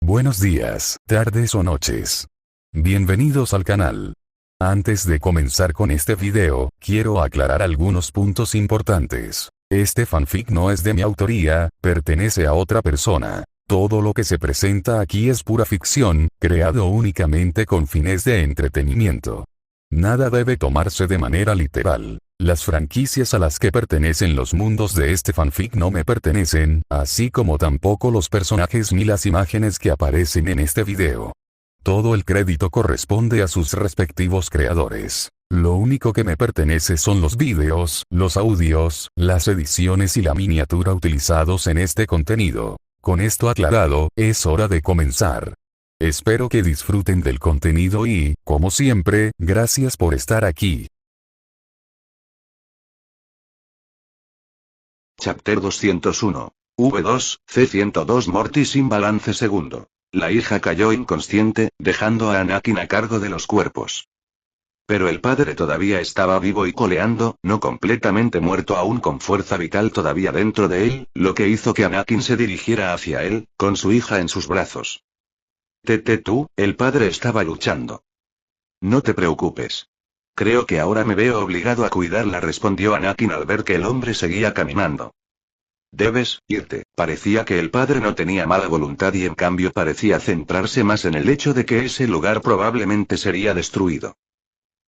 Buenos días, tardes o noches. Bienvenidos al canal. Antes de comenzar con este video, quiero aclarar algunos puntos importantes. Este fanfic no es de mi autoría, pertenece a otra persona. Todo lo que se presenta aquí es pura ficción, creado únicamente con fines de entretenimiento. Nada debe tomarse de manera literal. Las franquicias a las que pertenecen los mundos de este fanfic no me pertenecen, así como tampoco los personajes ni las imágenes que aparecen en este video. Todo el crédito corresponde a sus respectivos creadores. Lo único que me pertenece son los vídeos, los audios, las ediciones y la miniatura utilizados en este contenido. Con esto aclarado, es hora de comenzar. Espero que disfruten del contenido y, como siempre, gracias por estar aquí. Chapter 201. V2, C102 Morty sin balance segundo. La hija cayó inconsciente, dejando a Anakin a cargo de los cuerpos. Pero el padre todavía estaba vivo y coleando, no completamente muerto aún con fuerza vital todavía dentro de él, lo que hizo que Anakin se dirigiera hacia él, con su hija en sus brazos. Tú, el padre estaba luchando. No te preocupes. Creo que ahora me veo obligado a cuidarla, respondió Anakin al ver que el hombre seguía caminando. Debes irte. Parecía que el padre no tenía mala voluntad y en cambio parecía centrarse más en el hecho de que ese lugar probablemente sería destruido.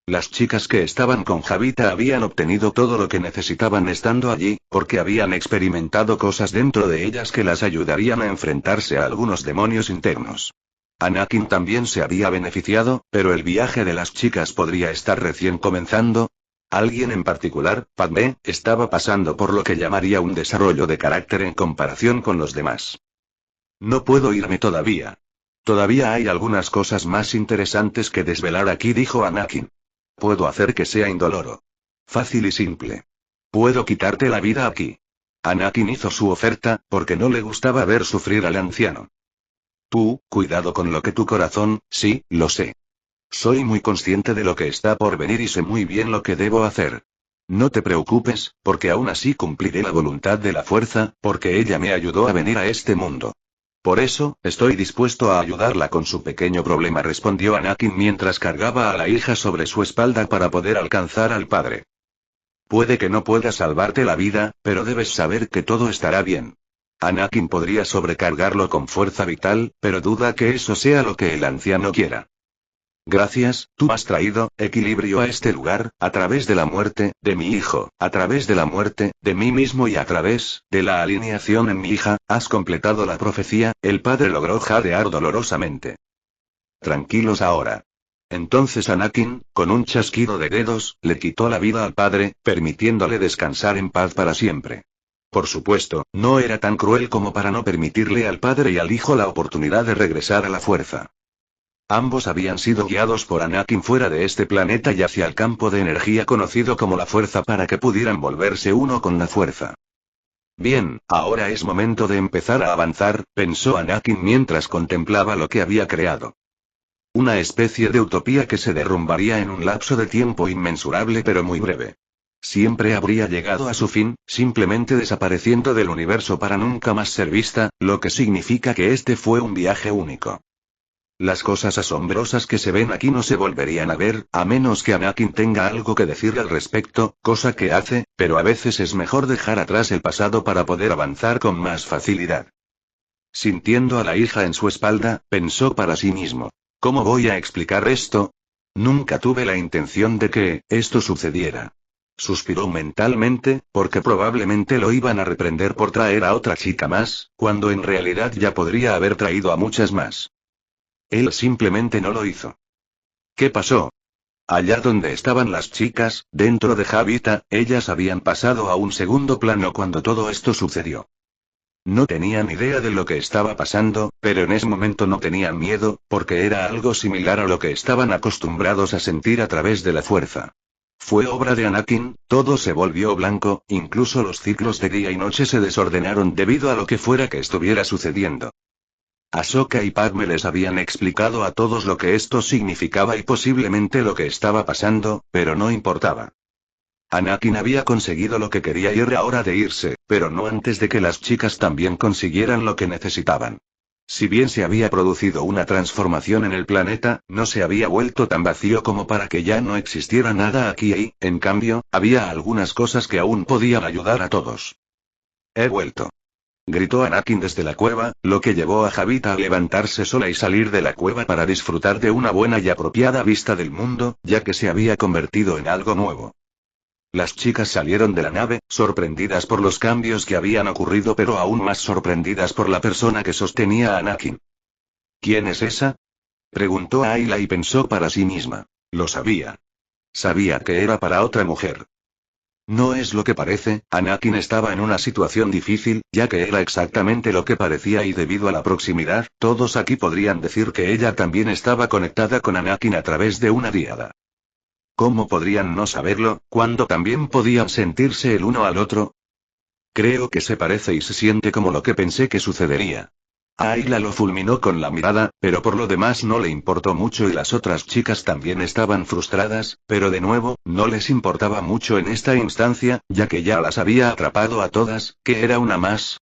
Las chicas que estaban con Javita habían obtenido todo lo que necesitaban estando allí, porque habían experimentado cosas dentro de ellas que las ayudarían a enfrentarse a algunos demonios internos. Anakin también se había beneficiado, pero el viaje de las chicas podría estar recién comenzando. Alguien en particular, Padmé, estaba pasando por lo que llamaría un desarrollo de carácter en comparación con los demás. No puedo irme todavía. Todavía hay algunas cosas más interesantes que desvelar aquí, dijo Anakin. Puedo hacer que sea indoloro. Fácil y simple. Puedo quitarte la vida aquí. Anakin hizo su oferta, porque no le gustaba ver sufrir al anciano. Cuidado con lo que tu corazón, sí, lo sé. Soy muy consciente de lo que está por venir y sé muy bien lo que debo hacer. No te preocupes, porque aún así cumpliré la voluntad de la fuerza, porque ella me ayudó a venir a este mundo. Por eso, estoy dispuesto a ayudarla con su pequeño problema, respondió Anakin mientras cargaba a la hija sobre su espalda para poder alcanzar al padre. Puede que no pueda salvarte la vida, pero debes saber que todo estará bien. Anakin podría sobrecargarlo con fuerza vital, pero duda que eso sea lo que el anciano quiera. Gracias, tú has traído equilibrio a este lugar, a través de la muerte de mi hijo, a través de la muerte de mí mismo y a través de la alineación en mi hija, has completado la profecía. El padre logró jadear dolorosamente. Tranquilos ahora. Entonces Anakin, con un chasquido de dedos, le quitó la vida al padre, permitiéndole descansar en paz para siempre. Por supuesto, no era tan cruel como para no permitirle al padre y al hijo la oportunidad de regresar a la fuerza. Ambos habían sido guiados por Anakin fuera de este planeta y hacia el campo de energía conocido como la fuerza para que pudieran volverse uno con la fuerza. Bien, ahora es momento de empezar a avanzar, pensó Anakin mientras contemplaba lo que había creado. Una especie de utopía que se derrumbaría en un lapso de tiempo inmensurable pero muy breve. Siempre habría llegado a su fin, simplemente desapareciendo del universo para nunca más ser vista, lo que significa que este fue un viaje único. Las cosas asombrosas que se ven aquí no se volverían a ver, a menos que Anakin tenga algo que decir al respecto, cosa que hace, pero a veces es mejor dejar atrás el pasado para poder avanzar con más facilidad. Sintiendo a la hija en su espalda, pensó para sí mismo. ¿Cómo voy a explicar esto? Nunca tuve la intención de que esto sucediera. Suspiró mentalmente, porque probablemente lo iban a reprender por traer a otra chica más, cuando en realidad ya podría haber traído a muchas más. Él simplemente no lo hizo. ¿Qué pasó? Allá donde estaban las chicas, dentro de Javita, ellas habían pasado a un segundo plano cuando todo esto sucedió. No tenían idea de lo que estaba pasando, pero en ese momento no tenían miedo, porque era algo similar a lo que estaban acostumbrados a sentir a través de la fuerza. Fue obra de Anakin, todo se volvió blanco, incluso los ciclos de día y noche se desordenaron debido a lo que fuera que estuviera sucediendo. Ahsoka y Padme les habían explicado a todos lo que esto significaba y posiblemente lo que estaba pasando, pero no importaba. Anakin había conseguido lo que quería y era hora de irse, pero no antes de que las chicas también consiguieran lo que necesitaban. Si bien se había producido una transformación en el planeta, no se había vuelto tan vacío como para que ya no existiera nada aquí y, en cambio, había algunas cosas que aún podían ayudar a todos. He vuelto. Gritó Anakin desde la cueva, lo que llevó a Javita a levantarse sola y salir de la cueva para disfrutar de una buena y apropiada vista del mundo, ya que se había convertido en algo nuevo. Las chicas salieron de la nave, sorprendidas por los cambios que habían ocurrido pero aún más sorprendidas por la persona que sostenía a Anakin. ¿Quién es esa? Preguntó Ayla y pensó para sí misma. Lo sabía. Sabía que era para otra mujer. No es lo que parece, Anakin estaba en una situación difícil, ya que era exactamente lo que parecía y debido a la proximidad, todos aquí podrían decir que ella también estaba conectada con Anakin a través de una diada. ¿Cómo podrían no saberlo, cuando también podían sentirse el uno al otro? Creo que se parece y se siente como lo que pensé que sucedería. Ayla lo fulminó con la mirada, pero por lo demás no le importó mucho y las otras chicas también estaban frustradas, pero de nuevo, no les importaba mucho en esta instancia, ya que ya las había atrapado a todas, que era una más.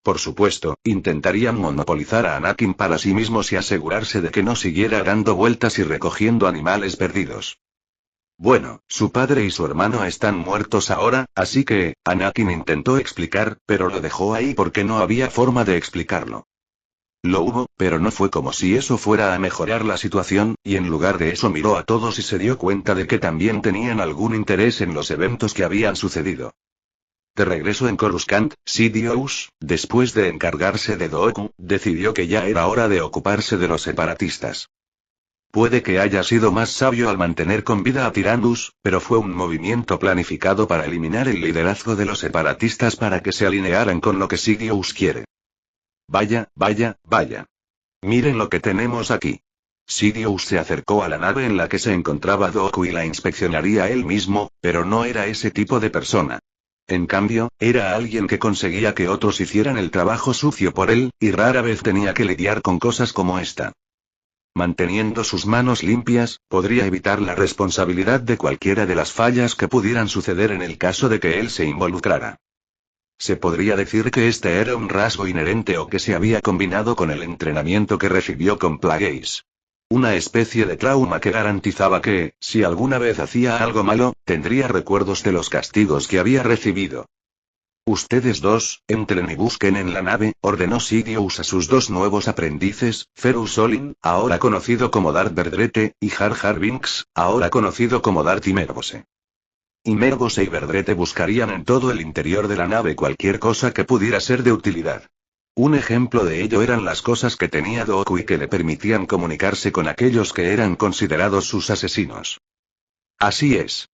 Por supuesto, intentarían monopolizar a Anakin para sí mismos y asegurarse de que no siguiera dando vueltas y recogiendo animales perdidos. Bueno, su padre y su hermano están muertos ahora, así que, Anakin intentó explicar, pero lo dejó ahí porque no había forma de explicarlo. Lo hubo, pero no fue como si eso fuera a mejorar la situación, y en lugar de eso miró a todos y se dio cuenta de que también tenían algún interés en los eventos que habían sucedido. De regreso en Coruscant, Sidious, después de encargarse de Dooku, decidió que ya era hora de ocuparse de los separatistas. Puede que haya sido más sabio al mantener con vida a Tyrannus, pero fue un movimiento planificado para eliminar el liderazgo de los separatistas para que se alinearan con lo que Sidious quiere. Vaya, vaya, vaya. Miren lo que tenemos aquí. Sidious se acercó a la nave en la que se encontraba Dooku y la inspeccionaría él mismo, pero no era ese tipo de persona. En cambio, era alguien que conseguía que otros hicieran el trabajo sucio por él, y rara vez tenía que lidiar con cosas como esta. Manteniendo sus manos limpias, podría evitar la responsabilidad de cualquiera de las fallas que pudieran suceder en el caso de que él se involucrara. Se podría decir que este era un rasgo inherente o que se había combinado con el entrenamiento que recibió con Plagueis. Una especie de trauma que garantizaba que, si alguna vez hacía algo malo, tendría recuerdos de los castigos que había recibido. Ustedes dos, entren y busquen en la nave, ordenó Sidious a sus dos nuevos aprendices, Ferus Olin, ahora conocido como Darth Verdrete, y Jar Jar Binks, ahora conocido como Darth Imerbose. Imerbose y Verdrete buscarían en todo el interior de la nave cualquier cosa que pudiera ser de utilidad. Un ejemplo de ello eran las cosas que tenía Dooku y que le permitían comunicarse con aquellos que eran considerados sus asesinos. Así es.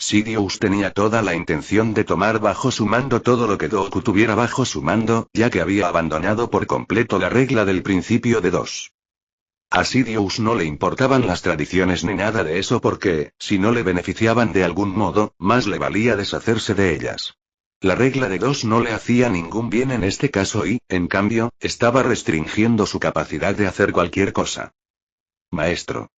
Sidious tenía toda la intención de tomar bajo su mando todo lo que Dooku tuviera bajo su mando, ya que había abandonado por completo la regla del principio de dos. A Sidious no le importaban las tradiciones ni nada de eso porque, si no le beneficiaban de algún modo, más le valía deshacerse de ellas. La regla de dos no le hacía ningún bien en este caso y, en cambio, estaba restringiendo su capacidad de hacer cualquier cosa. Maestro.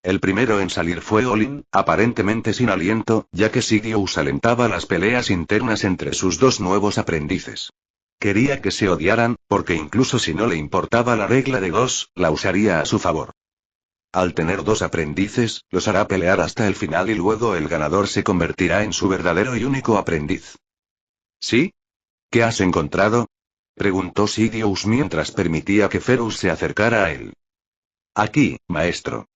El primero en salir fue Olin, aparentemente sin aliento, ya que Sidious alentaba las peleas internas entre sus dos nuevos aprendices. Quería que se odiaran, porque incluso si no le importaba la regla de dos, la usaría a su favor. Al tener dos aprendices, los hará pelear hasta el final y luego el ganador se convertirá en su verdadero y único aprendiz. ¿Sí? ¿Qué has encontrado? Preguntó Sidious mientras permitía que Ferus se acercara a él. Aquí, maestro.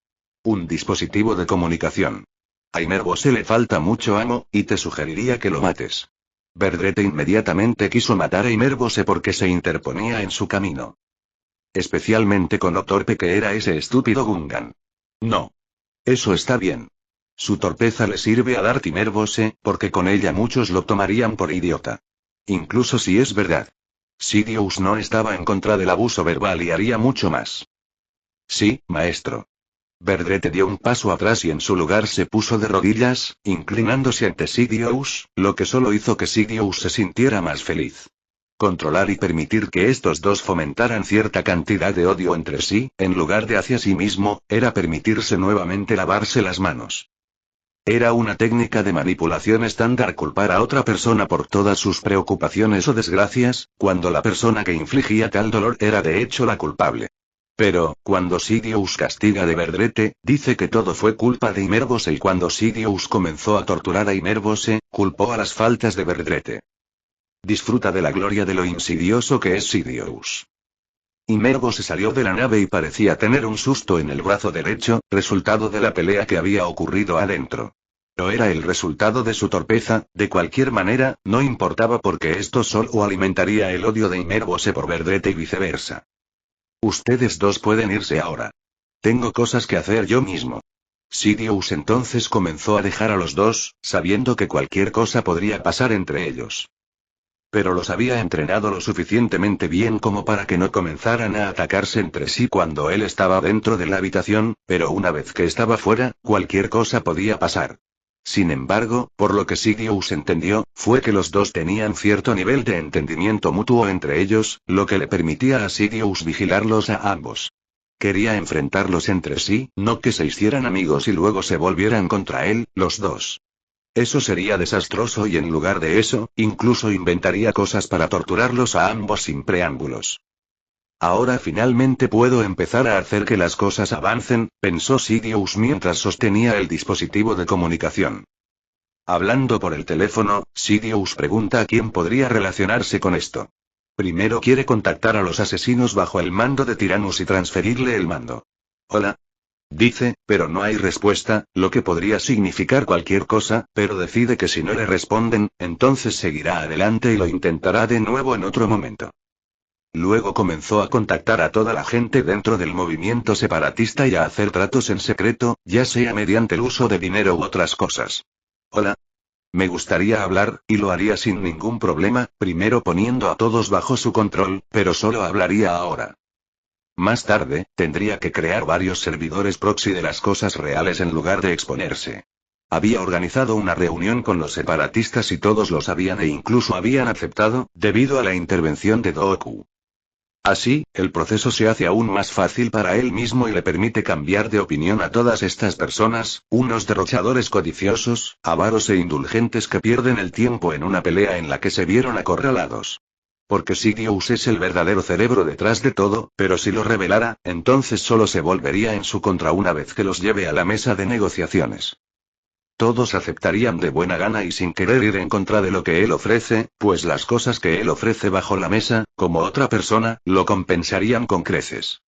Un dispositivo de comunicación. A Imerbose le falta mucho amo, y te sugeriría que lo mates. Verdrete inmediatamente quiso matar a Imerbose porque se interponía en su camino. Especialmente con lo torpe que era ese estúpido Gungan. No. Eso está bien. Su torpeza le sirve a Darth Imerbose, porque con ella muchos lo tomarían por idiota. Incluso si es verdad. Sidious no estaba en contra del abuso verbal y haría mucho más. Sí, maestro. Verdrete dio un paso atrás y en su lugar se puso de rodillas, inclinándose ante Sidious, lo que solo hizo que Sidious se sintiera más feliz. Controlar y permitir que estos dos fomentaran cierta cantidad de odio entre sí, en lugar de hacia sí mismo, era permitirse nuevamente lavarse las manos. Era una técnica de manipulación estándar culpar a otra persona por todas sus preocupaciones o desgracias, cuando la persona que infligía tal dolor era de hecho la culpable. Pero, cuando Sidious castiga de Verdrete, dice que todo fue culpa de Imerbose, y cuando Sidious comenzó a torturar a Imerbose, culpó a las faltas de Verdrete. Disfruta de la gloria de lo insidioso que es Sidious. Imerbose salió de la nave y parecía tener un susto en el brazo derecho, resultado de la pelea que había ocurrido adentro. Pero era el resultado de su torpeza, de cualquier manera, no importaba porque esto solo alimentaría el odio de Imerbose por Verdrete y viceversa. Ustedes dos pueden irse ahora. Tengo cosas que hacer yo mismo. Sidious entonces comenzó a dejar a los dos, sabiendo que cualquier cosa podría pasar entre ellos. Pero los había entrenado lo suficientemente bien como para que no comenzaran a atacarse entre sí cuando él estaba dentro de la habitación, pero una vez que estaba fuera, cualquier cosa podía pasar. Sin embargo, por lo que Sidious entendió, fue que los dos tenían cierto nivel de entendimiento mutuo entre ellos, lo que le permitía a Sidious vigilarlos a ambos. Quería enfrentarlos entre sí, no que se hicieran amigos y luego se volvieran contra él, los dos. Eso sería desastroso y en lugar de eso, incluso inventaría cosas para torturarlos a ambos sin preámbulos. Ahora finalmente puedo empezar a hacer que las cosas avancen, pensó Sidious mientras sostenía el dispositivo de comunicación. Hablando por el teléfono, Sidious pregunta a quién podría relacionarse con esto. Primero quiere contactar a los asesinos bajo el mando de Tyrannus y transferirle el mando. Hola. Dice, pero no hay respuesta, lo que podría significar cualquier cosa, pero decide que si no le responden, entonces seguirá adelante y lo intentará de nuevo en otro momento. Luego comenzó a contactar a toda la gente dentro del movimiento separatista y a hacer tratos en secreto, ya sea mediante el uso de dinero u otras cosas. Hola. Me gustaría hablar, y lo haría sin ningún problema, primero poniendo a todos bajo su control, pero solo hablaría ahora. Más tarde, tendría que crear varios servidores proxy de las cosas reales en lugar de exponerse. Había organizado una reunión con los separatistas y todos lo sabían e incluso habían aceptado, debido a la intervención de Doku. Así, el proceso se hace aún más fácil para él mismo y le permite cambiar de opinión a todas estas personas, unos derrochadores codiciosos, avaros e indulgentes que pierden el tiempo en una pelea en la que se vieron acorralados. Porque Sidious es el verdadero cerebro detrás de todo, pero si lo revelara, entonces solo se volvería en su contra una vez que los lleve a la mesa de negociaciones. Todos aceptarían de buena gana y sin querer ir en contra de lo que él ofrece, pues las cosas que él ofrece bajo la mesa, como otra persona, lo compensarían con creces.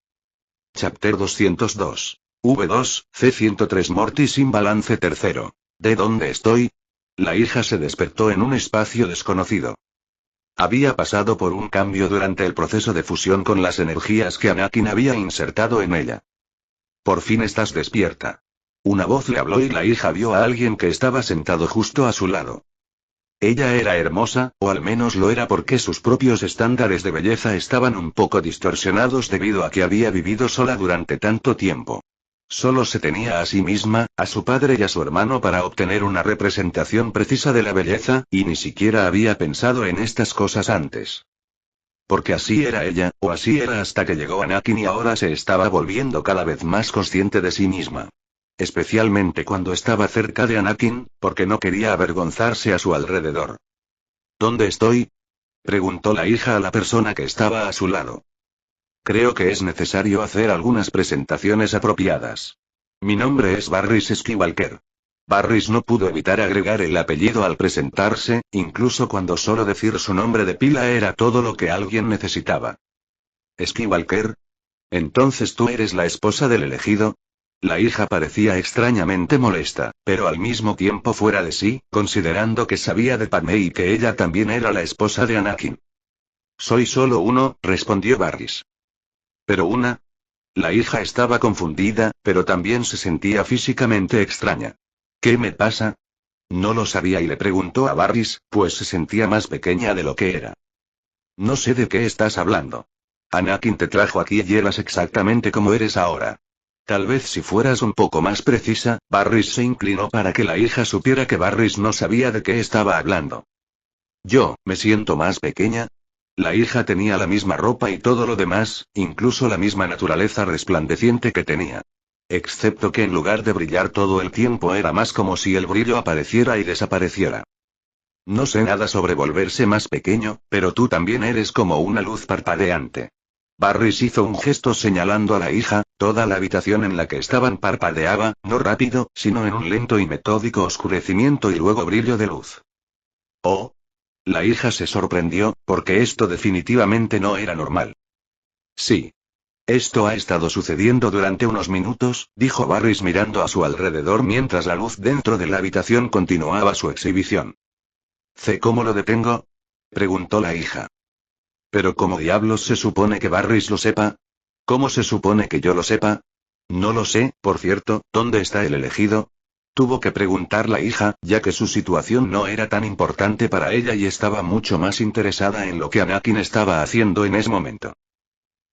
Chapter 202. V2, C103 Morty sin balance tercero. ¿De dónde estoy? La hija se despertó en un espacio desconocido. Había pasado por un cambio durante el proceso de fusión con las energías que Anakin había insertado en ella. Por fin estás despierta. Una voz le habló y la hija vio a alguien que estaba sentado justo a su lado. Ella era hermosa, o al menos lo era porque sus propios estándares de belleza estaban un poco distorsionados debido a que había vivido sola durante tanto tiempo. Solo se tenía a sí misma, a su padre y a su hermano para obtener una representación precisa de la belleza, y ni siquiera había pensado en estas cosas antes. Porque así era ella, o así era hasta que llegó Anakin y ahora se estaba volviendo cada vez más consciente de sí misma. Especialmente cuando estaba cerca de Anakin, porque no quería avergonzarse a su alrededor. ¿Dónde estoy? Preguntó la hija a la persona que estaba a su lado. Creo que es necesario hacer algunas presentaciones apropiadas. Mi nombre es Barris Skywalker. Barris no pudo evitar agregar el apellido al presentarse, incluso cuando solo decir su nombre de pila era todo lo que alguien necesitaba. ¿Skywalker? ¿Entonces tú eres la esposa del elegido? La hija parecía extrañamente molesta, pero al mismo tiempo fuera de sí, considerando que sabía de Padmé y que ella también era la esposa de Anakin. Soy solo uno, respondió Barris. ¿Pero una? La hija estaba confundida, pero también se sentía físicamente extraña. ¿Qué me pasa? No lo sabía y le preguntó a Barris, pues se sentía más pequeña de lo que era. No sé de qué estás hablando. Anakin te trajo aquí y eras exactamente como eres ahora. Tal vez si fueras un poco más precisa. Barris se inclinó para que la hija supiera que Barris no sabía de qué estaba hablando. ¿Yo, me siento más pequeña? La hija tenía la misma ropa y todo lo demás, incluso la misma naturaleza resplandeciente que tenía. Excepto que en lugar de brillar todo el tiempo era más como si el brillo apareciera y desapareciera. No sé nada sobre volverse más pequeño, pero tú también eres como una luz parpadeante. Barris hizo un gesto señalando a la hija, toda la habitación en la que estaban parpadeaba, no rápido, sino en un lento y metódico oscurecimiento y luego brillo de luz. Oh. La hija se sorprendió, porque esto definitivamente no era normal. Sí. Esto ha estado sucediendo durante unos minutos, dijo Barris mirando a su alrededor mientras la luz dentro de la habitación continuaba su exhibición. ¿Cómo lo detengo? Preguntó la hija. ¿Pero cómo diablos se supone que Barris lo sepa? ¿Cómo se supone que yo lo sepa? No lo sé, por cierto, ¿dónde está el elegido? Tuvo que preguntar la hija, ya que su situación no era tan importante para ella y estaba mucho más interesada en lo que Anakin estaba haciendo en ese momento.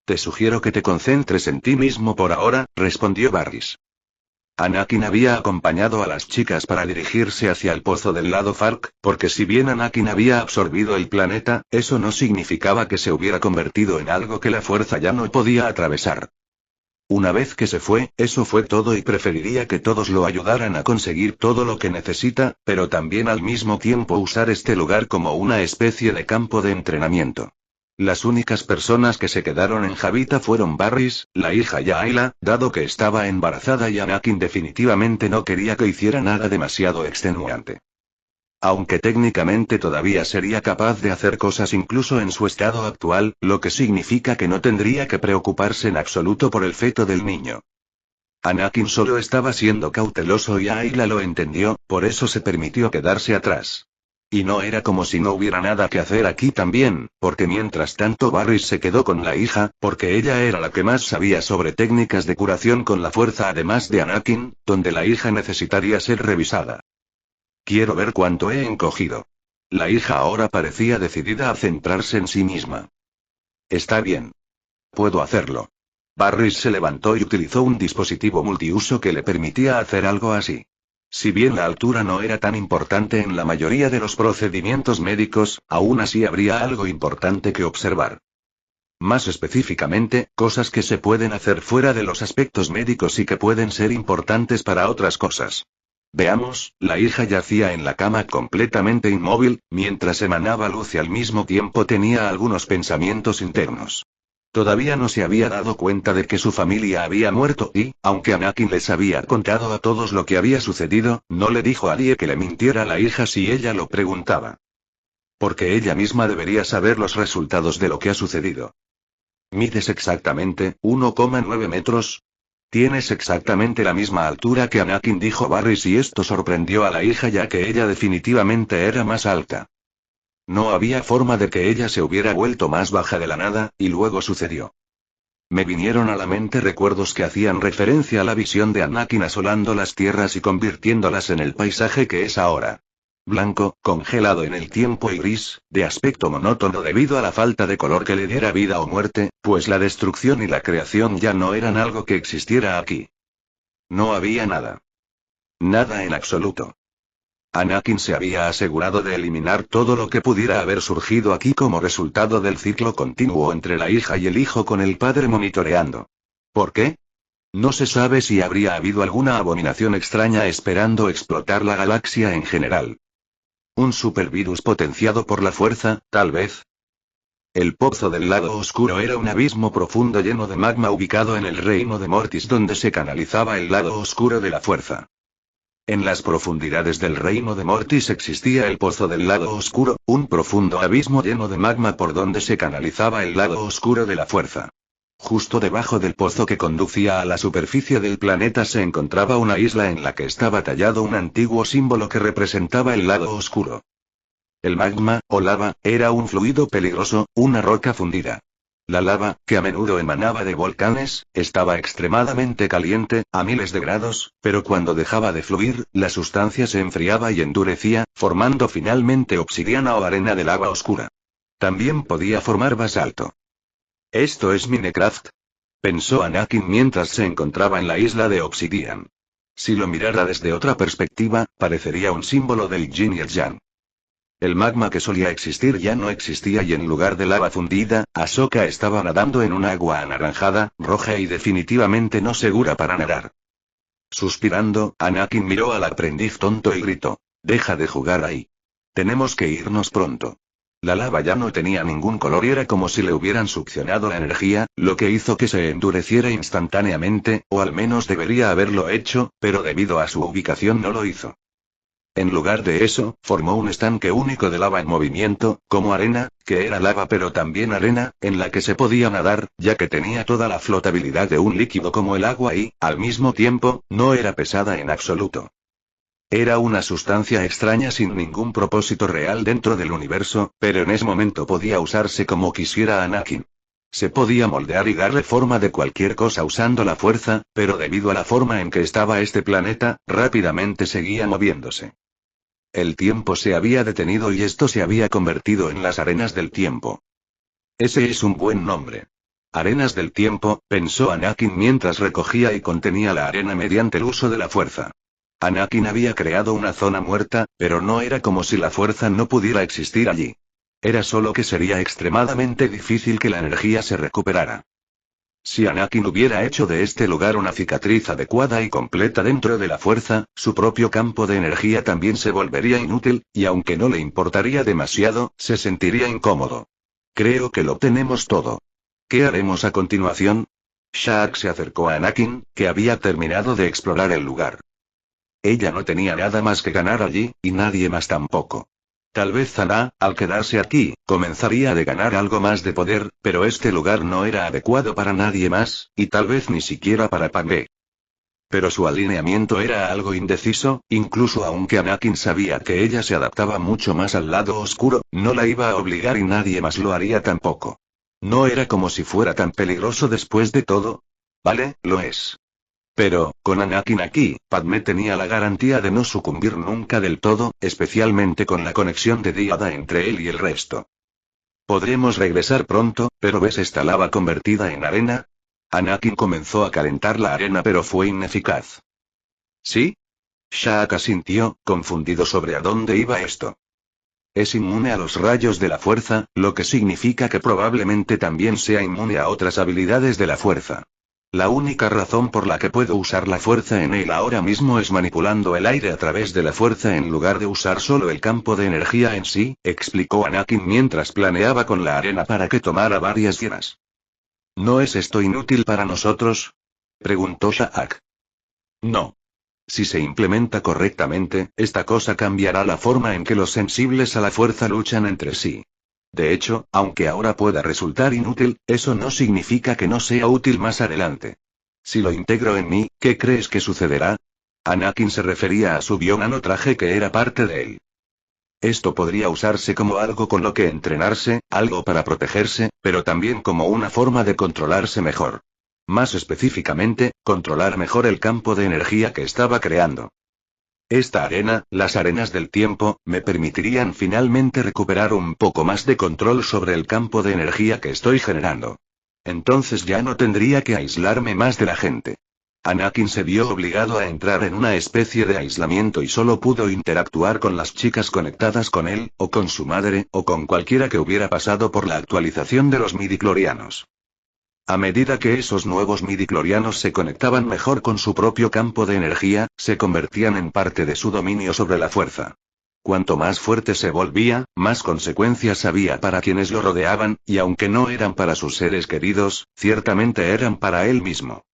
Te sugiero que te concentres en ti mismo por ahora, respondió Barris. Anakin había acompañado a las chicas para dirigirse hacia el pozo del lado Fark, porque si bien Anakin había absorbido el planeta, eso no significaba que se hubiera convertido en algo que la fuerza ya no podía atravesar. Una vez que se fue, eso fue todo y preferiría que todos lo ayudaran a conseguir todo lo que necesita, pero también al mismo tiempo usar este lugar como una especie de campo de entrenamiento. Las únicas personas que se quedaron en Javita fueron Barris, la hija y Ayla, dado que estaba embarazada y Anakin definitivamente no quería que hiciera nada demasiado extenuante. Aunque técnicamente todavía sería capaz de hacer cosas incluso en su estado actual, lo que significa que no tendría que preocuparse en absoluto por el feto del niño. Anakin solo estaba siendo cauteloso y Ayla lo entendió, por eso se permitió quedarse atrás. Y no era como si no hubiera nada que hacer aquí también, porque mientras tanto Barris se quedó con la hija, porque ella era la que más sabía sobre técnicas de curación con la fuerza además de Anakin, donde la hija necesitaría ser revisada. Quiero ver cuánto he encogido. La hija ahora parecía decidida a centrarse en sí misma. Está bien. Puedo hacerlo. Barris se levantó y utilizó un dispositivo multiuso que le permitía hacer algo así. Si bien la altura no era tan importante en la mayoría de los procedimientos médicos, aún así habría algo importante que observar. Más específicamente, cosas que se pueden hacer fuera de los aspectos médicos y que pueden ser importantes para otras cosas. Veamos, la hija yacía en la cama completamente inmóvil, mientras emanaba luz y al mismo tiempo tenía algunos pensamientos internos. Todavía no se había dado cuenta de que su familia había muerto y, aunque Anakin les había contado a todos lo que había sucedido, no le dijo a nadie que le mintiera a la hija si ella lo preguntaba. Porque ella misma debería saber los resultados de lo que ha sucedido. ¿Mides exactamente 1,9 metros? Tienes exactamente la misma altura que Anakin, dijo Barris, y esto sorprendió a la hija ya que ella definitivamente era más alta. No había forma de que ella se hubiera vuelto más baja de la nada, y luego sucedió. Me vinieron a la mente recuerdos que hacían referencia a la visión de Anakin asolando las tierras y convirtiéndolas en el paisaje que es ahora. Blanco, congelado en el tiempo y gris, de aspecto monótono debido a la falta de color que le diera vida o muerte, pues la destrucción y la creación ya no eran algo que existiera aquí. No había nada. Nada en absoluto. Anakin se había asegurado de eliminar todo lo que pudiera haber surgido aquí como resultado del ciclo continuo entre la hija y el hijo con el padre monitoreando. ¿Por qué? No se sabe si habría habido alguna abominación extraña esperando explotar la galaxia en general. Un supervirus potenciado por la fuerza, tal vez. El pozo del lado oscuro era un abismo profundo lleno de magma ubicado en el reino de Mortis donde se canalizaba el lado oscuro de la fuerza. En las profundidades del reino de Mortis existía el pozo del lado oscuro, un profundo abismo lleno de magma por donde se canalizaba el lado oscuro de la fuerza. Justo debajo del pozo que conducía a la superficie del planeta se encontraba una isla en la que estaba tallado un antiguo símbolo que representaba el lado oscuro. El magma, o lava, era un fluido peligroso, una roca fundida. La lava, que a menudo emanaba de volcanes, estaba extremadamente caliente, a miles de grados, pero cuando dejaba de fluir, la sustancia se enfriaba y endurecía, formando finalmente obsidiana o arena de lava oscura. También podía formar basalto. ¿Esto es Minecraft?, pensó Anakin mientras se encontraba en la isla de Obsidian. Si lo mirara desde otra perspectiva, parecería un símbolo del yin y el yang. El magma que solía existir ya no existía y en lugar de lava fundida, Ahsoka estaba nadando en un agua anaranjada, roja y definitivamente no segura para nadar. Suspirando, Anakin miró al aprendiz tonto y gritó. Deja de jugar ahí. Tenemos que irnos pronto. La lava ya no tenía ningún color y era como si le hubieran succionado la energía, lo que hizo que se endureciera instantáneamente, o al menos debería haberlo hecho, pero debido a su ubicación no lo hizo. En lugar de eso, formó un estanque único de lava en movimiento, como arena, que era lava pero también arena, en la que se podía nadar, ya que tenía toda la flotabilidad de un líquido como el agua y, al mismo tiempo, no era pesada en absoluto. Era una sustancia extraña sin ningún propósito real dentro del universo, pero en ese momento podía usarse como quisiera Anakin. Se podía moldear y darle forma de cualquier cosa usando la fuerza, pero debido a la forma en que estaba este planeta, rápidamente seguía moviéndose. El tiempo se había detenido y esto se había convertido en las arenas del tiempo. Ese es un buen nombre. Arenas del tiempo, pensó Anakin mientras recogía y contenía la arena mediante el uso de la fuerza. Anakin había creado una zona muerta, pero no era como si la fuerza no pudiera existir allí. Era solo que sería extremadamente difícil que la energía se recuperara. Si Anakin hubiera hecho de este lugar una cicatriz adecuada y completa dentro de la fuerza, su propio campo de energía también se volvería inútil, y aunque no le importaría demasiado, se sentiría incómodo. Creo que lo tenemos todo. ¿Qué haremos a continuación? Shaq se acercó a Anakin, que había terminado de explorar el lugar. Ella no tenía nada más que ganar allí, y nadie más tampoco. Tal vez Zana, al quedarse aquí, comenzaría a ganar algo más de poder, pero este lugar no era adecuado para nadie más, y tal vez ni siquiera para Padmé. Pero su alineamiento era algo indeciso, incluso aunque Anakin sabía que ella se adaptaba mucho más al lado oscuro, no la iba a obligar y nadie más lo haría tampoco. No era como si fuera tan peligroso después de todo. Vale, lo es. Pero, con Anakin aquí, Padmé tenía la garantía de no sucumbir nunca del todo, especialmente con la conexión de Diada entre él y el resto. Podremos regresar pronto, pero ¿ves esta lava convertida en arena? Anakin comenzó a calentar la arena pero fue ineficaz. ¿Sí? Shaq asintió, confundido sobre a dónde iba esto. Es inmune a los rayos de la fuerza, lo que significa que probablemente también sea inmune a otras habilidades de la fuerza. La única razón por la que puedo usar la fuerza en él ahora mismo es manipulando el aire a través de la fuerza en lugar de usar solo el campo de energía en sí, explicó Anakin mientras planeaba con la arena para que tomara varias hieras. ¿No es esto inútil para nosotros? Preguntó Shaq. No. Si se implementa correctamente, esta cosa cambiará la forma en que los sensibles a la fuerza luchan entre sí. De hecho, aunque ahora pueda resultar inútil, eso no significa que no sea útil más adelante. Si lo integro en mí, ¿qué crees que sucederá? Anakin se refería a su bio-nano traje que era parte de él. Esto podría usarse como algo con lo que entrenarse, algo para protegerse, pero también como una forma de controlarse mejor. Más específicamente, controlar mejor el campo de energía que estaba creando. Esta arena, las arenas del tiempo, me permitirían finalmente recuperar un poco más de control sobre el campo de energía que estoy generando. Entonces ya no tendría que aislarme más de la gente. Anakin se vio obligado a entrar en una especie de aislamiento y solo pudo interactuar con las chicas conectadas con él, o con su madre, o con cualquiera que hubiera pasado por la actualización de los midichlorianos. A medida que esos nuevos midichlorianos se conectaban mejor con su propio campo de energía, se convertían en parte de su dominio sobre la fuerza. Cuanto más fuerte se volvía, más consecuencias había para quienes lo rodeaban, y aunque no eran para sus seres queridos, ciertamente eran para él mismo.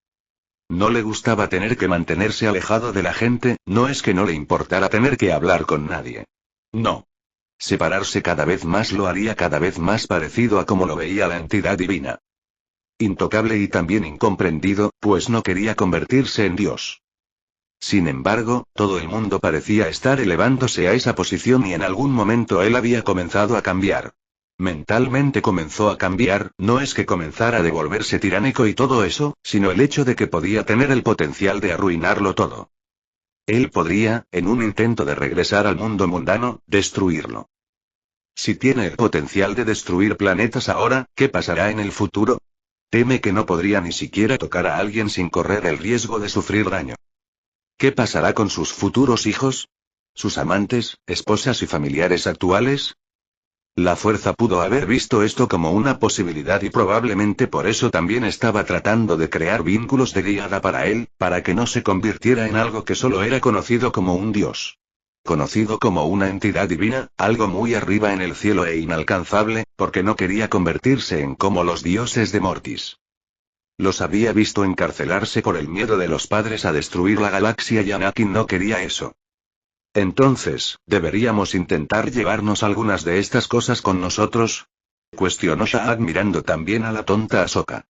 No le gustaba tener que mantenerse alejado de la gente, no es que no le importara tener que hablar con nadie. No. Separarse cada vez más lo haría cada vez más parecido a como lo veía la entidad divina. Intocable y también incomprendido, pues no quería convertirse en Dios. Sin embargo, todo el mundo parecía estar elevándose a esa posición y en algún momento él había comenzado a cambiar. Mentalmente comenzó a cambiar, no es que comenzara a devolverse tiránico y todo eso, sino el hecho de que podía tener el potencial de arruinarlo todo. Él podría, en un intento de regresar al mundo mundano, destruirlo. Si tiene el potencial de destruir planetas ahora, ¿qué pasará en el futuro? Teme que no podría ni siquiera tocar a alguien sin correr el riesgo de sufrir daño. ¿Qué pasará con sus futuros hijos? ¿Sus amantes, esposas y familiares actuales? La fuerza pudo haber visto esto como una posibilidad y probablemente por eso también estaba tratando de crear vínculos de guiada para él, para que no se convirtiera en algo que solo era conocido como un dios. Conocido como una entidad divina, algo muy arriba en el cielo e inalcanzable, porque no quería convertirse en como los dioses de Mortis. Los había visto encarcelarse por el miedo de los padres a destruir la galaxia y Anakin no quería eso. Entonces, ¿deberíamos intentar llevarnos algunas de estas cosas con nosotros? Cuestionó Shahak mirando también a la tonta Ahsoka.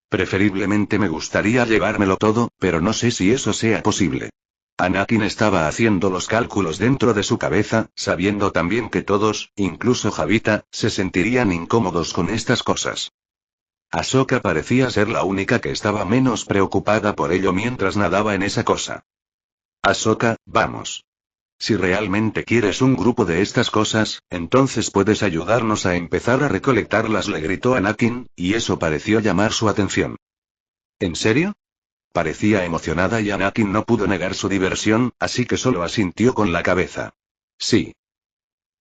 Preferiblemente me gustaría llevármelo todo, pero no sé si eso sea posible. Anakin estaba haciendo los cálculos dentro de su cabeza, sabiendo también que todos, incluso Javita, se sentirían incómodos con estas cosas. Ahsoka parecía ser la única que estaba menos preocupada por ello mientras nadaba en esa cosa. Ahsoka, vamos. Si realmente quieres un grupo de estas cosas, entonces puedes ayudarnos a empezar a recolectarlas, le gritó Anakin, y eso pareció llamar su atención. ¿En serio? Parecía emocionada y Anakin no pudo negar su diversión, así que solo asintió con la cabeza. Sí.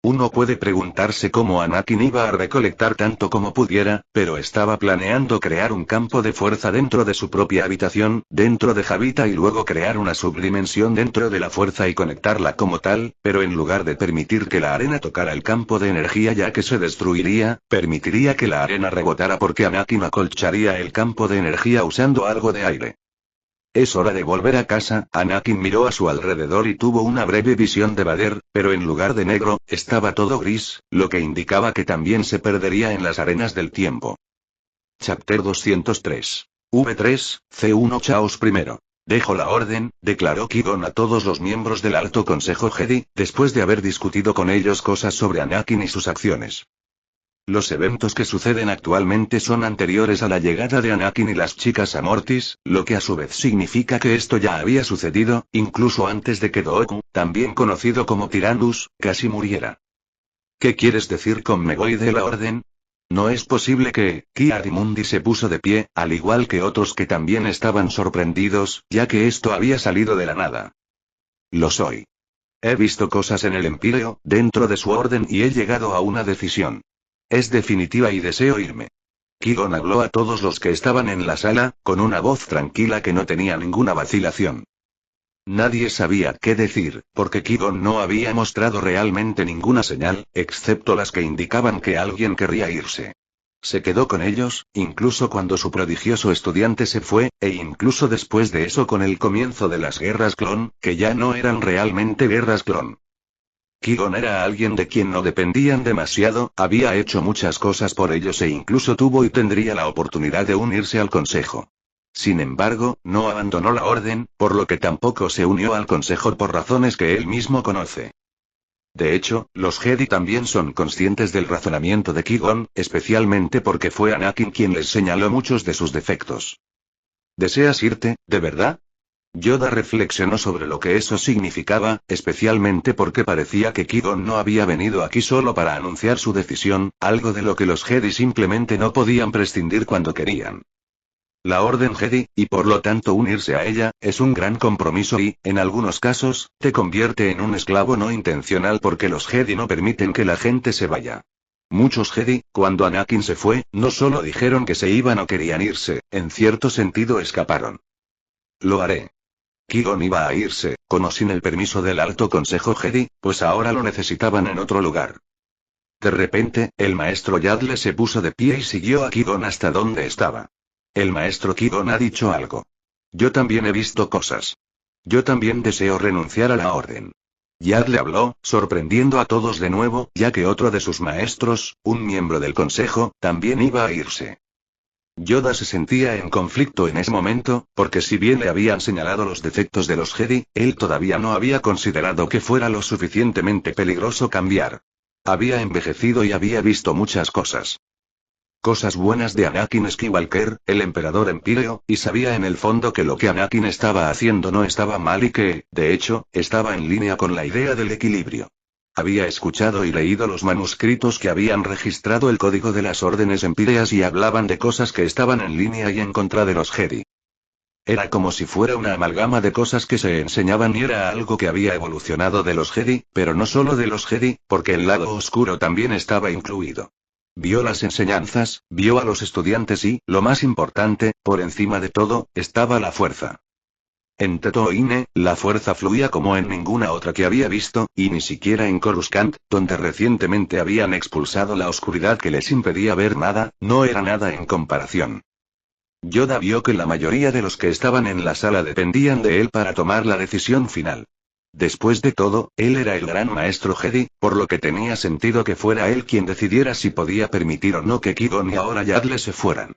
Uno puede preguntarse cómo Anakin iba a recolectar tanto como pudiera, pero estaba planeando crear un campo de fuerza dentro de su propia habitación, dentro de Javita y luego crear una subdimensión dentro de la fuerza y conectarla como tal, pero en lugar de permitir que la arena tocara el campo de energía ya que se destruiría, permitiría que la arena rebotara porque Anakin acolcharía el campo de energía usando algo de aire. Es hora de volver a casa. Anakin miró a su alrededor y tuvo una breve visión de Vader, pero en lugar de negro, estaba todo gris, lo que indicaba que también se perdería en las arenas del tiempo. Chapter 203. V3, C1 Chaos primero. Dejo la orden, declaró Qui-Gon a todos los miembros del Alto Consejo Jedi, después de haber discutido con ellos cosas sobre Anakin y sus acciones. Los eventos que suceden actualmente son anteriores a la llegada de Anakin y las chicas a Mortis, lo que a su vez significa que esto ya había sucedido, incluso antes de que Dooku, también conocido como Tyrannus, casi muriera. ¿Qué quieres decir con me voy de la orden? No es posible que... Ki-Adi-Mundi se puso de pie, al igual que otros que también estaban sorprendidos, ya que esto había salido de la nada. Lo soy. He visto cosas en el Empíreo, dentro de su orden y he llegado a una decisión. Es definitiva y deseo irme. Qui-Gon habló a todos los que estaban en la sala, con una voz tranquila que no tenía ninguna vacilación. Nadie sabía qué decir, porque Qui-Gon no había mostrado realmente ninguna señal, excepto las que indicaban que alguien querría irse. Se quedó con ellos, incluso cuando su prodigioso estudiante se fue, e incluso después de eso con el comienzo de las guerras clon, que ya no eran realmente guerras clon. Qui-Gon era alguien de quien no dependían demasiado, había hecho muchas cosas por ellos e incluso tuvo y tendría la oportunidad de unirse al consejo. Sin embargo, no abandonó la orden, por lo que tampoco se unió al consejo por razones que él mismo conoce. De hecho, los Jedi también son conscientes del razonamiento de Qui-Gon, especialmente porque fue Anakin quien les señaló muchos de sus defectos. ¿Deseas irte, de verdad? Yoda reflexionó sobre lo que eso significaba, especialmente porque parecía que Qui-Gon no había venido aquí solo para anunciar su decisión, algo de lo que los Jedi simplemente no podían prescindir cuando querían. La Orden Jedi, y por lo tanto unirse a ella, es un gran compromiso y, en algunos casos, te convierte en un esclavo no intencional porque los Jedi no permiten que la gente se vaya. Muchos Jedi, cuando Anakin se fue, no solo dijeron que se iban o querían irse, en cierto sentido escaparon. Lo haré. Qui-Gon iba a irse, con o sin el permiso del Alto Consejo Jedi, pues ahora lo necesitaban en otro lugar. De repente, el maestro Yaddle se puso de pie y siguió a Qui-Gon hasta donde estaba. El maestro Qui-Gon ha dicho algo. Yo también he visto cosas. Yo también deseo renunciar a la orden. Yaddle habló, sorprendiendo a todos de nuevo, ya que otro de sus maestros, un miembro del consejo, también iba a irse. Yoda se sentía en conflicto en ese momento, porque si bien le habían señalado los defectos de los Jedi, él todavía no había considerado que fuera lo suficientemente peligroso cambiar. Había envejecido y había visto muchas cosas. Cosas buenas de Anakin Skywalker, el emperador Empíreo, y sabía en el fondo que lo que Anakin estaba haciendo no estaba mal y que, de hecho, estaba en línea con la idea del equilibrio. Había escuchado y leído los manuscritos que habían registrado el código de las órdenes empíreas y hablaban de cosas que estaban en línea y en contra de los Jedi. Era como si fuera una amalgama de cosas que se enseñaban y era algo que había evolucionado de los Jedi, pero no solo de los Jedi, porque el lado oscuro también estaba incluido. Vio las enseñanzas, vio a los estudiantes y, lo más importante, por encima de todo, estaba la fuerza. En Tatooine, la fuerza fluía como en ninguna otra que había visto, y ni siquiera en Coruscant, donde recientemente habían expulsado la oscuridad que les impedía ver nada, no era nada en comparación. Yoda vio que la mayoría de los que estaban en la sala dependían de él para tomar la decisión final. Después de todo, él era el gran maestro Jedi, por lo que tenía sentido que fuera él quien decidiera si podía permitir o no que Qui-Gon y ahora Yaddle se fueran.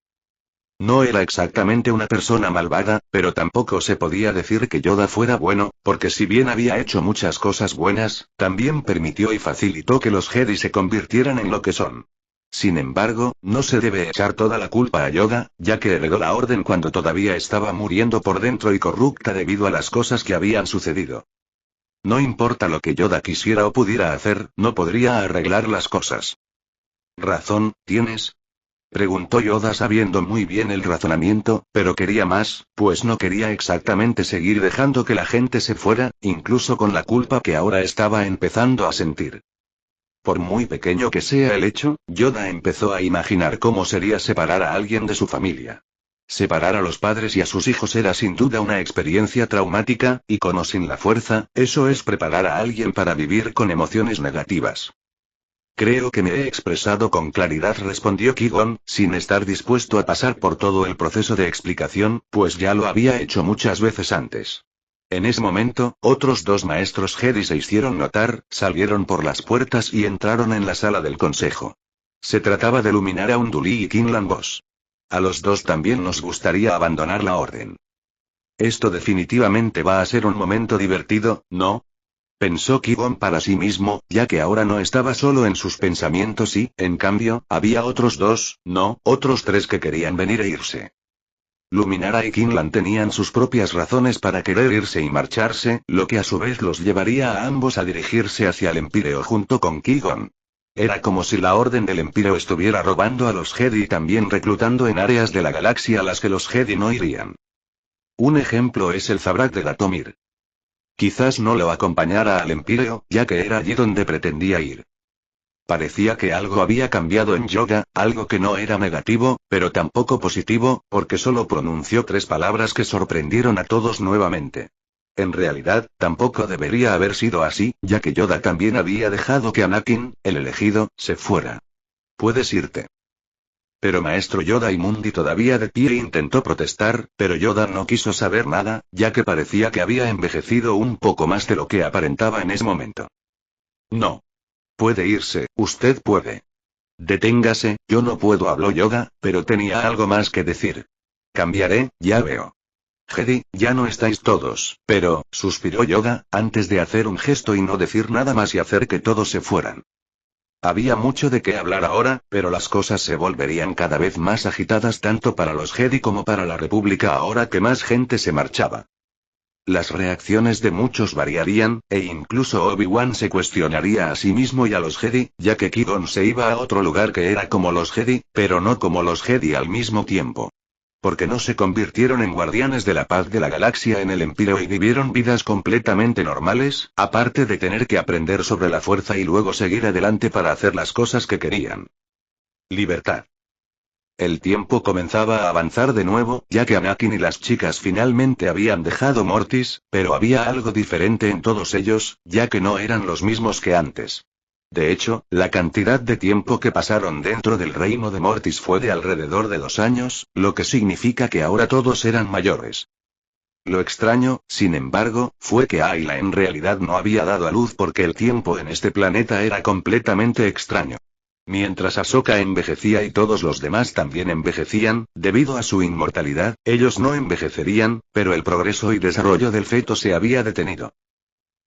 No era exactamente una persona malvada, pero tampoco se podía decir que Yoda fuera bueno, porque si bien había hecho muchas cosas buenas, también permitió y facilitó que los Jedi se convirtieran en lo que son. Sin embargo, no se debe echar toda la culpa a Yoda, ya que heredó la orden cuando todavía estaba muriendo por dentro y corrupta debido a las cosas que habían sucedido. No importa lo que Yoda quisiera o pudiera hacer, no podría arreglar las cosas. ¿Razón tienes? Preguntó Yoda sabiendo muy bien el razonamiento, pero quería más, pues no quería exactamente seguir dejando que la gente se fuera, incluso con la culpa que ahora estaba empezando a sentir. Por muy pequeño que sea el hecho, Yoda empezó a imaginar cómo sería separar a alguien de su familia. Separar a los padres y a sus hijos era sin duda una experiencia traumática, y con o sin la fuerza, eso es preparar a alguien para vivir con emociones negativas. Creo que me he expresado con claridad, respondió Qui-Gon, sin estar dispuesto a pasar por todo el proceso de explicación, pues ya lo había hecho muchas veces antes. En ese momento, otros dos maestros Jedi se hicieron notar, salieron por las puertas y entraron en la sala del consejo. Se trataba de Luminara Unduli y Quinlan Vos. A los dos también nos gustaría abandonar la orden. Esto definitivamente va a ser un momento divertido, ¿no? Pensó Qui-Gon para sí mismo, ya que ahora no estaba solo en sus pensamientos y, en cambio, había otros dos, no, otros tres que querían venir e irse. Luminara y Quinlan tenían sus propias razones para querer irse y marcharse, lo que a su vez los llevaría a ambos a dirigirse hacia el Empíreo junto con Qui-Gon. Era como si la Orden del Empíreo estuviera robando a los Jedi y también reclutando en áreas de la galaxia a las que los Jedi no irían. Un ejemplo es el Zabrak de Datomir. Quizás no lo acompañara al Empíreo, ya que era allí donde pretendía ir. Parecía que algo había cambiado en Yoda, algo que no era negativo, pero tampoco positivo, porque solo pronunció 3 palabras que sorprendieron a todos nuevamente. En realidad, tampoco debería haber sido así, ya que Yoda también había dejado que Anakin, el elegido, se fuera. Puedes irte. Pero Maestro Yoda y Mundi todavía de pie intentó protestar, pero Yoda no quiso saber nada, ya que parecía que había envejecido un poco más de lo que aparentaba en ese momento. No. Puede irse, usted puede. Deténgase, yo no puedo, habló Yoda, pero tenía algo más que decir. Cambiaré, ya veo. Jedi, ya no estáis todos, pero, suspiró Yoda, antes de hacer un gesto y no decir nada más y hacer que todos se fueran. Había mucho de qué hablar ahora, pero las cosas se volverían cada vez más agitadas tanto para los Jedi como para la República ahora que más gente se marchaba. Las reacciones de muchos variarían, e incluso Obi-Wan se cuestionaría a sí mismo y a los Jedi, ya que Qui-Gon se iba a otro lugar que era como los Jedi, pero no como los Jedi al mismo tiempo. Porque no se convirtieron en guardianes de la paz de la galaxia en el Empíreo y vivieron vidas completamente normales, aparte de tener que aprender sobre la fuerza y luego seguir adelante para hacer las cosas que querían. Libertad. El tiempo comenzaba a avanzar de nuevo, ya que Anakin y las chicas finalmente habían dejado Mortis, pero había algo diferente en todos ellos, ya que no eran los mismos que antes. De hecho, la cantidad de tiempo que pasaron dentro del reino de Mortis fue de alrededor de 2 años, lo que significa que ahora todos eran mayores. Lo extraño, sin embargo, fue que Ayla en realidad no había dado a luz porque el tiempo en este planeta era completamente extraño. Mientras Ahsoka envejecía y todos los demás también envejecían, debido a su inmortalidad, ellos no envejecerían, pero el progreso y desarrollo del feto se había detenido.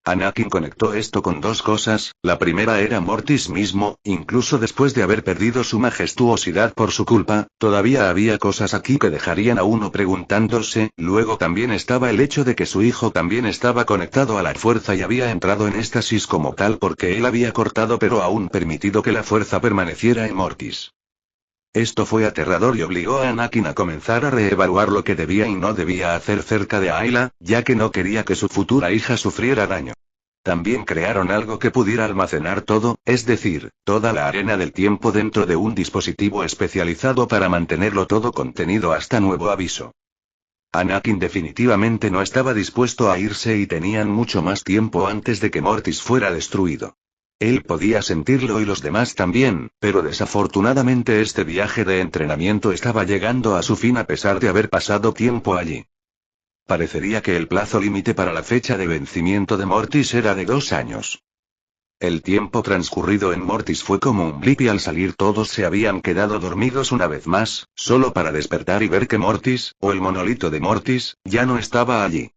Anakin conectó esto con 2 cosas, la primera era Mortis mismo, incluso después de haber perdido su majestuosidad por su culpa, todavía había cosas aquí que dejarían a uno preguntándose, luego también estaba el hecho de que su hijo también estaba conectado a la fuerza y había entrado en éxtasis como tal porque él había cortado pero aún permitido que la fuerza permaneciera en Mortis. Esto fue aterrador y obligó a Anakin a comenzar a reevaluar lo que debía y no debía hacer cerca de Ayla, ya que no quería que su futura hija sufriera daño. También crearon algo que pudiera almacenar todo, es decir, toda la arena del tiempo dentro de un dispositivo especializado para mantenerlo todo contenido hasta nuevo aviso. Anakin definitivamente no estaba dispuesto a irse y tenían mucho más tiempo antes de que Mortis fuera destruido. Él podía sentirlo y los demás también, pero desafortunadamente este viaje de entrenamiento estaba llegando a su fin a pesar de haber pasado tiempo allí. Parecería que el plazo límite para la fecha de vencimiento de Mortis era de 2 años. El tiempo transcurrido en Mortis fue como un blip y al salir todos se habían quedado dormidos una vez más, solo para despertar y ver que Mortis, o el monolito de Mortis, ya no estaba allí.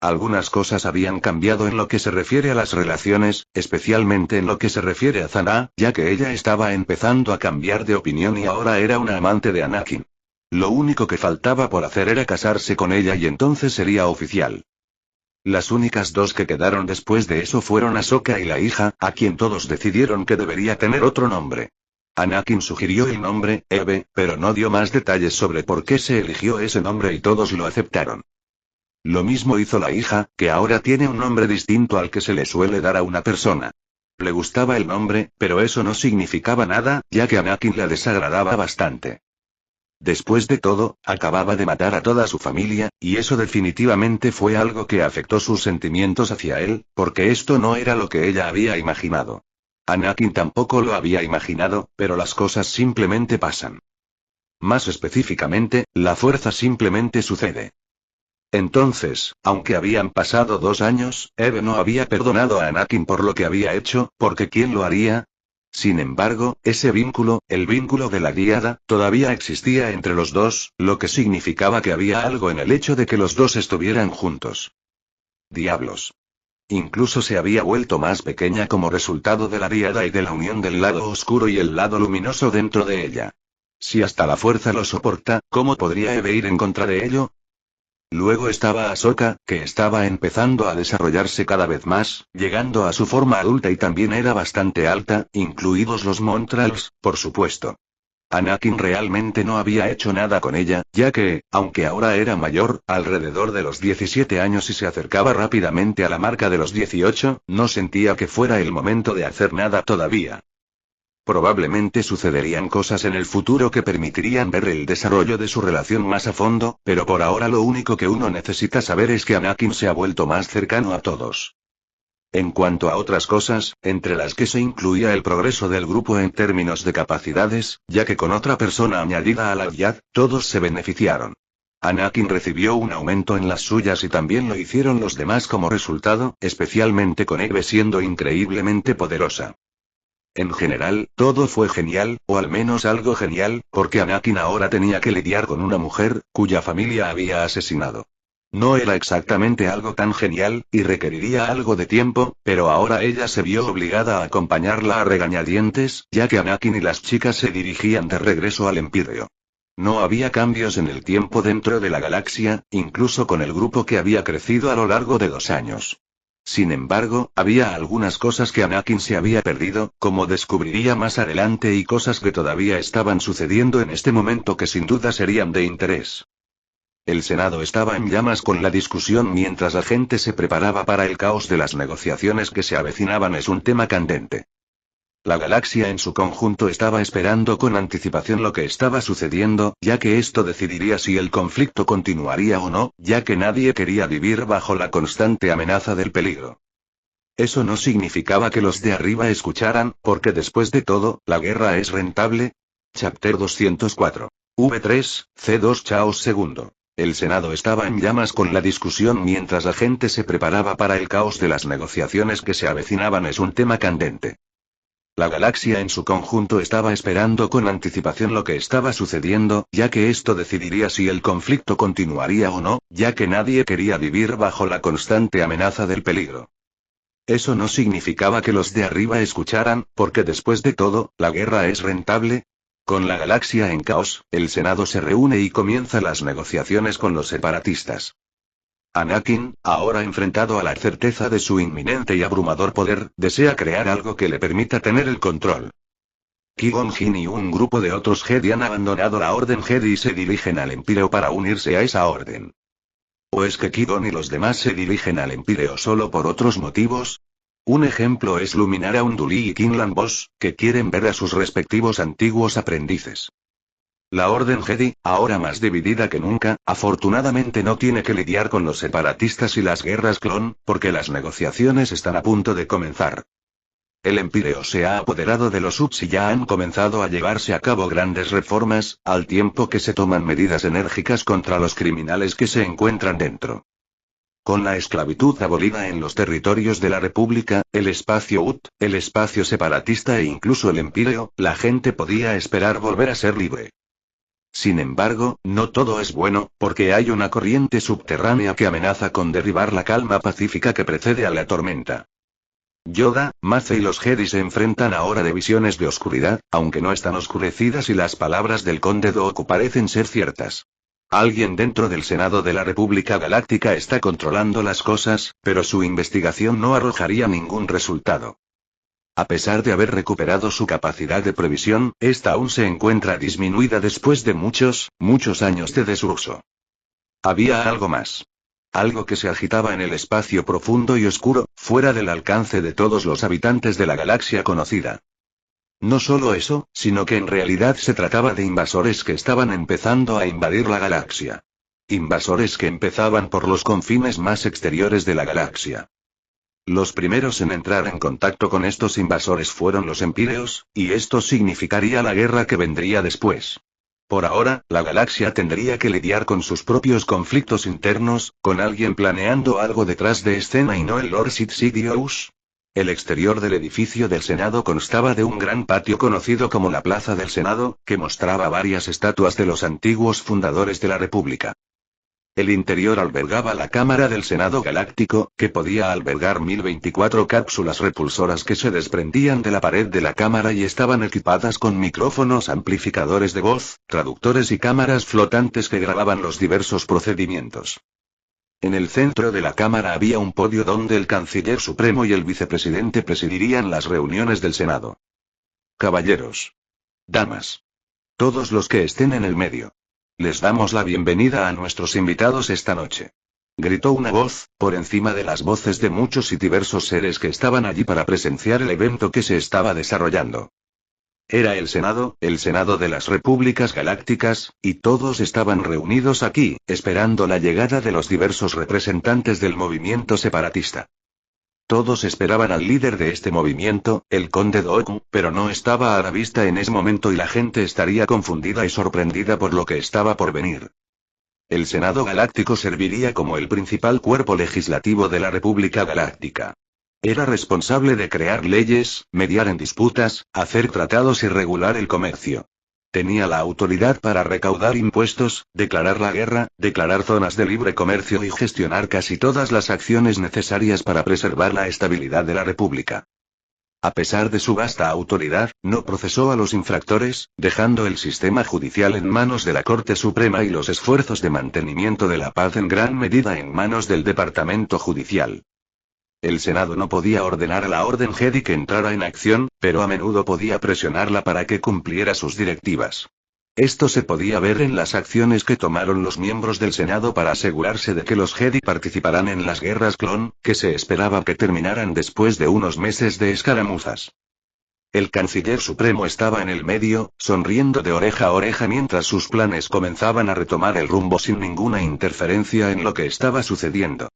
Algunas cosas habían cambiado en lo que se refiere a las relaciones, especialmente en lo que se refiere a Zana, ya que ella estaba empezando a cambiar de opinión y ahora era una amante de Anakin. Lo único que faltaba por hacer era casarse con ella y entonces sería oficial. Las únicas dos que quedaron después de eso fueron Ahsoka y la hija, a quien todos decidieron que debería tener otro nombre. Anakin sugirió el nombre, Eve, pero no dio más detalles sobre por qué se eligió ese nombre y todos lo aceptaron. Lo mismo hizo la hija, que ahora tiene un nombre distinto al que se le suele dar a una persona. Le gustaba el nombre, pero eso no significaba nada, ya que a Anakin le desagradaba bastante. Después de todo, acababa de matar a toda su familia, y eso definitivamente fue algo que afectó sus sentimientos hacia él, porque esto no era lo que ella había imaginado. Anakin tampoco lo había imaginado, pero las cosas simplemente pasan. Más específicamente, la fuerza simplemente sucede. Entonces, aunque habían pasado 2 años, Eve no había perdonado a Anakin por lo que había hecho, porque ¿quién lo haría? Sin embargo, ese vínculo, el vínculo de la guiada, todavía existía entre los dos, lo que significaba que había algo en el hecho de que los dos estuvieran juntos. Diablos. Incluso se había vuelto más pequeña como resultado de la diada y de la unión del lado oscuro y el lado luminoso dentro de ella. Si hasta la fuerza lo soporta, ¿cómo podría Eve ir en contra de ello? Luego estaba Ahsoka, que estaba empezando a desarrollarse cada vez más, llegando a su forma adulta y también era bastante alta, incluidos los Montrals, por supuesto. Anakin realmente no había hecho nada con ella, ya que, aunque ahora era mayor, alrededor de los 17 años y se acercaba rápidamente a la marca de los 18, no sentía que fuera el momento de hacer nada todavía. Probablemente sucederían cosas en el futuro que permitirían ver el desarrollo de su relación más a fondo, pero por ahora lo único que uno necesita saber es que Anakin se ha vuelto más cercano a todos. En cuanto a otras cosas, entre las que se incluía el progreso del grupo en términos de capacidades, ya que con otra persona añadida a la Yad, todos se beneficiaron. Anakin recibió un aumento en las suyas y también lo hicieron los demás como resultado, especialmente con Eve siendo increíblemente poderosa. En general, todo fue genial, o al menos algo genial, porque Anakin ahora tenía que lidiar con una mujer, cuya familia había asesinado. No era exactamente algo tan genial, y requeriría algo de tiempo, pero ahora ella se vio obligada a acompañarla a regañadientes, ya que Anakin y las chicas se dirigían de regreso al Empíreo. No había cambios en el tiempo dentro de la galaxia, incluso con el grupo que había crecido a lo largo de 2 años. Sin embargo, había algunas cosas que Anakin se había perdido, como descubriría más adelante y cosas que todavía estaban sucediendo en este momento que sin duda serían de interés. El Senado estaba en llamas con la discusión mientras la gente se preparaba para el caos de las negociaciones que se avecinaban. Es un tema candente. La galaxia en su conjunto estaba esperando con anticipación lo que estaba sucediendo, ya que esto decidiría si el conflicto continuaría o no, ya que nadie quería vivir bajo la constante amenaza del peligro. Eso no significaba que los de arriba escucharan, porque después de todo, la guerra es rentable. Chapter 204. V3, C2 Chaos II. El Senado estaba en llamas con la discusión mientras la gente se preparaba para el caos de las negociaciones que se avecinaban. Es un tema candente. La galaxia en su conjunto estaba esperando con anticipación lo que estaba sucediendo, ya que esto decidiría si el conflicto continuaría o no, ya que nadie quería vivir bajo la constante amenaza del peligro. Eso no significaba que los de arriba escucharan, porque después de todo, la guerra es rentable. Con la galaxia en caos, el Senado se reúne y comienza las negociaciones con los separatistas. Anakin, ahora enfrentado a la certeza de su inminente y abrumador poder, desea crear algo que le permita tener el control. Qui-Gon Jinn y un grupo de otros Jedi han abandonado la Orden Jedi y se dirigen al Empíreo para unirse a esa orden. ¿O es que Qui-Gon y los demás se dirigen al Empíreo solo por otros motivos? Un ejemplo es Luminara Unduli y Quinlan Vos, que quieren ver a sus respectivos antiguos aprendices. La Orden Jedi, ahora más dividida que nunca, afortunadamente no tiene que lidiar con los separatistas y las guerras clon, porque las negociaciones están a punto de comenzar. El Empíreo se ha apoderado de los Ups y ya han comenzado a llevarse a cabo grandes reformas, al tiempo que se toman medidas enérgicas contra los criminales que se encuentran dentro. Con la esclavitud abolida en los territorios de la República, el espacio UT, el espacio separatista e incluso el Empíreo, la gente podía esperar volver a ser libre. Sin embargo, no todo es bueno, porque hay una corriente subterránea que amenaza con derribar la calma pacífica que precede a la tormenta. Yoda, Mace y los Jedi se enfrentan ahora de visiones de oscuridad, aunque no están oscurecidas y las palabras del Conde Dooku parecen ser ciertas. Alguien dentro del Senado de la República Galáctica está controlando las cosas, pero su investigación no arrojaría ningún resultado. A pesar de haber recuperado su capacidad de previsión, esta aún se encuentra disminuida después de muchos años de desuso. Había algo más. Algo que se agitaba en el espacio profundo y oscuro, fuera del alcance de todos los habitantes de la galaxia conocida. No solo eso, sino que en realidad se trataba de invasores que estaban empezando a invadir la galaxia. Invasores que empezaban por los confines más exteriores de la galaxia. Los primeros en entrar en contacto con estos invasores fueron los empíreos, y esto significaría la guerra que vendría después. Por ahora, la galaxia tendría que lidiar con sus propios conflictos internos, con alguien planeando algo detrás de escena y no el Lord Sidious. El exterior del edificio del Senado constaba de un gran patio conocido como la Plaza del Senado, que mostraba varias estatuas de los antiguos fundadores de la República. El interior albergaba la Cámara del Senado Galáctico, que podía albergar 1024 cápsulas repulsoras que se desprendían de la pared de la cámara y estaban equipadas con micrófonos amplificadores de voz, traductores y cámaras flotantes que grababan los diversos procedimientos. En el centro de la cámara había un podio donde el Canciller Supremo y el Vicepresidente presidirían las reuniones del Senado. Caballeros. Damas. Todos los que estén en el medio. Les damos la bienvenida a nuestros invitados esta noche. Gritó una voz, por encima de las voces de muchos y diversos seres que estaban allí para presenciar el evento que se estaba desarrollando. Era el Senado de las Repúblicas Galácticas, y todos estaban reunidos aquí, esperando la llegada de los diversos representantes del movimiento separatista. Todos esperaban al líder de este movimiento, el Conde Dooku, pero no estaba a la vista en ese momento y la gente estaría confundida y sorprendida por lo que estaba por venir. El Senado Galáctico serviría como el principal cuerpo legislativo de la República Galáctica. Era responsable de crear leyes, mediar en disputas, hacer tratados y regular el comercio. Tenía la autoridad para recaudar impuestos, declarar la guerra, declarar zonas de libre comercio y gestionar casi todas las acciones necesarias para preservar la estabilidad de la República. A pesar de su vasta autoridad, no procesó a los infractores, dejando el sistema judicial en manos de la Corte Suprema y los esfuerzos de mantenimiento de la paz en gran medida en manos del Departamento Judicial. El Senado no podía ordenar a la Orden Jedi que entrara en acción, pero a menudo podía presionarla para que cumpliera sus directivas. Esto se podía ver en las acciones que tomaron los miembros del Senado para asegurarse de que los Jedi participarán en las guerras clon, que se esperaba que terminaran después de unos meses de escaramuzas. El Canciller Supremo estaba en el medio, sonriendo de oreja a oreja mientras sus planes comenzaban a retomar el rumbo sin ninguna interferencia en lo que estaba sucediendo.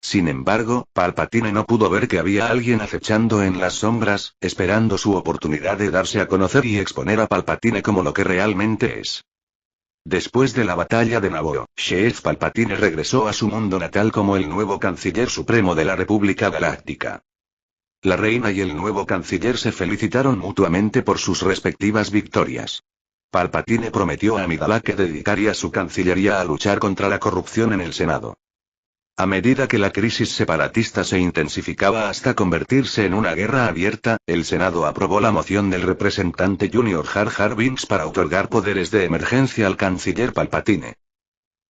Sin embargo, Palpatine no pudo ver que había alguien acechando en las sombras, esperando su oportunidad de darse a conocer y exponer a Palpatine como lo que realmente es. Después de la batalla de Naboo, Sheev Palpatine regresó a su mundo natal como el nuevo Canciller Supremo de la República Galáctica. La reina y el nuevo canciller se felicitaron mutuamente por sus respectivas victorias. Palpatine prometió a Amidala que dedicaría su cancillería a luchar contra la corrupción en el Senado. A medida que la crisis separatista se intensificaba hasta convertirse en una guerra abierta, el Senado aprobó la moción del representante Junior Jar Jar Binks para otorgar poderes de emergencia al canciller Palpatine.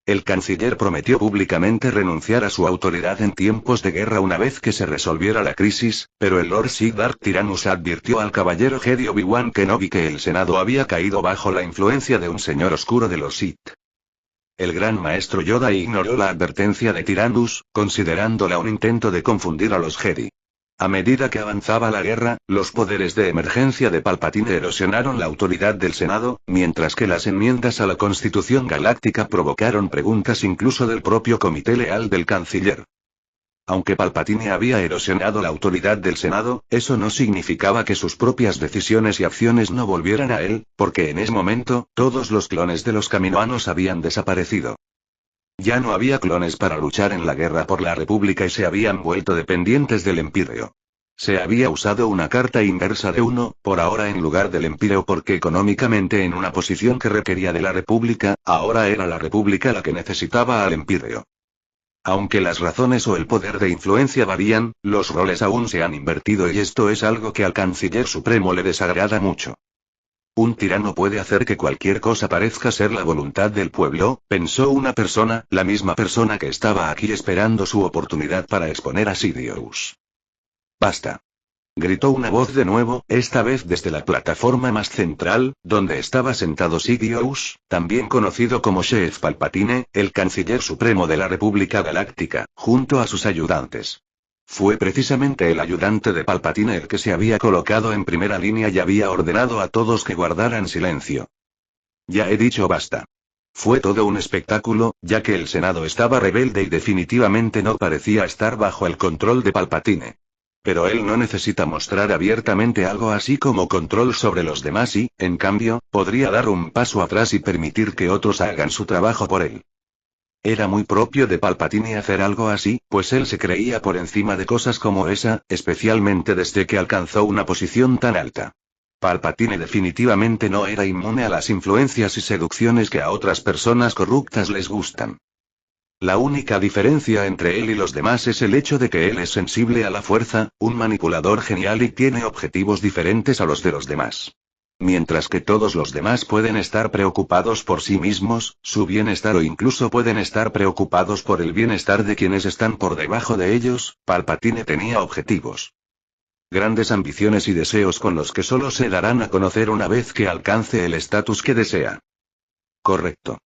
El canciller prometió públicamente renunciar a su autoridad en tiempos de guerra una vez que se resolviera la crisis, pero el Lord Siddharth Tyrannus advirtió al caballero Jedi Obi-Wan Kenobi que el Senado había caído bajo la influencia de un señor oscuro de los Sith. El gran maestro Yoda ignoró la advertencia de Tyrannus, considerándola un intento de confundir a los Jedi. A medida que avanzaba la guerra, los poderes de emergencia de Palpatine erosionaron la autoridad del Senado, mientras que las enmiendas a la Constitución Galáctica provocaron preguntas incluso del propio Comité Leal del Canciller. Aunque Palpatine había erosionado la autoridad del Senado, eso no significaba que sus propias decisiones y acciones no volvieran a él, porque en ese momento, todos los clones de los Kaminoanos habían desaparecido. Ya no había clones para luchar en la guerra por la República y se habían vuelto dependientes del Empirio. Se había usado una carta inversa de uno, por ahora en lugar del Empirio porque económicamente en una posición que requería de la República, ahora era la República la que necesitaba al Empirio. Aunque las razones o el poder de influencia varían, los roles aún se han invertido y esto es algo que al Canciller Supremo le desagrada mucho. Un tirano puede hacer que cualquier cosa parezca ser la voluntad del pueblo, pensó una persona, la misma persona que estaba aquí esperando su oportunidad para exponer a Sidious. Basta. Gritó una voz de nuevo, esta vez desde la plataforma más central, donde estaba sentado Sidious, también conocido como Sheev Palpatine, el canciller supremo de la República Galáctica, junto a sus ayudantes. Fue precisamente el ayudante de Palpatine el que se había colocado en primera línea y había ordenado a todos que guardaran silencio. Ya he dicho basta. Fue todo un espectáculo, ya que el Senado estaba rebelde y definitivamente no parecía estar bajo el control de Palpatine. Pero él no necesita mostrar abiertamente algo así como control sobre los demás y, en cambio, podría dar un paso atrás y permitir que otros hagan su trabajo por él. Era muy propio de Palpatine hacer algo así, pues él se creía por encima de cosas como esa, especialmente desde que alcanzó una posición tan alta. Palpatine definitivamente no era inmune a las influencias y seducciones que a otras personas corruptas les gustan. La única diferencia entre él y los demás es el hecho de que él es sensible a la fuerza, un manipulador genial y tiene objetivos diferentes a los de los demás. Mientras que todos los demás pueden estar preocupados por sí mismos, su bienestar o incluso pueden estar preocupados por el bienestar de quienes están por debajo de ellos, Palpatine tenía objetivos. Grandes ambiciones y deseos con los que solo se darán a conocer una vez que alcance el estatus que desea. Correcto.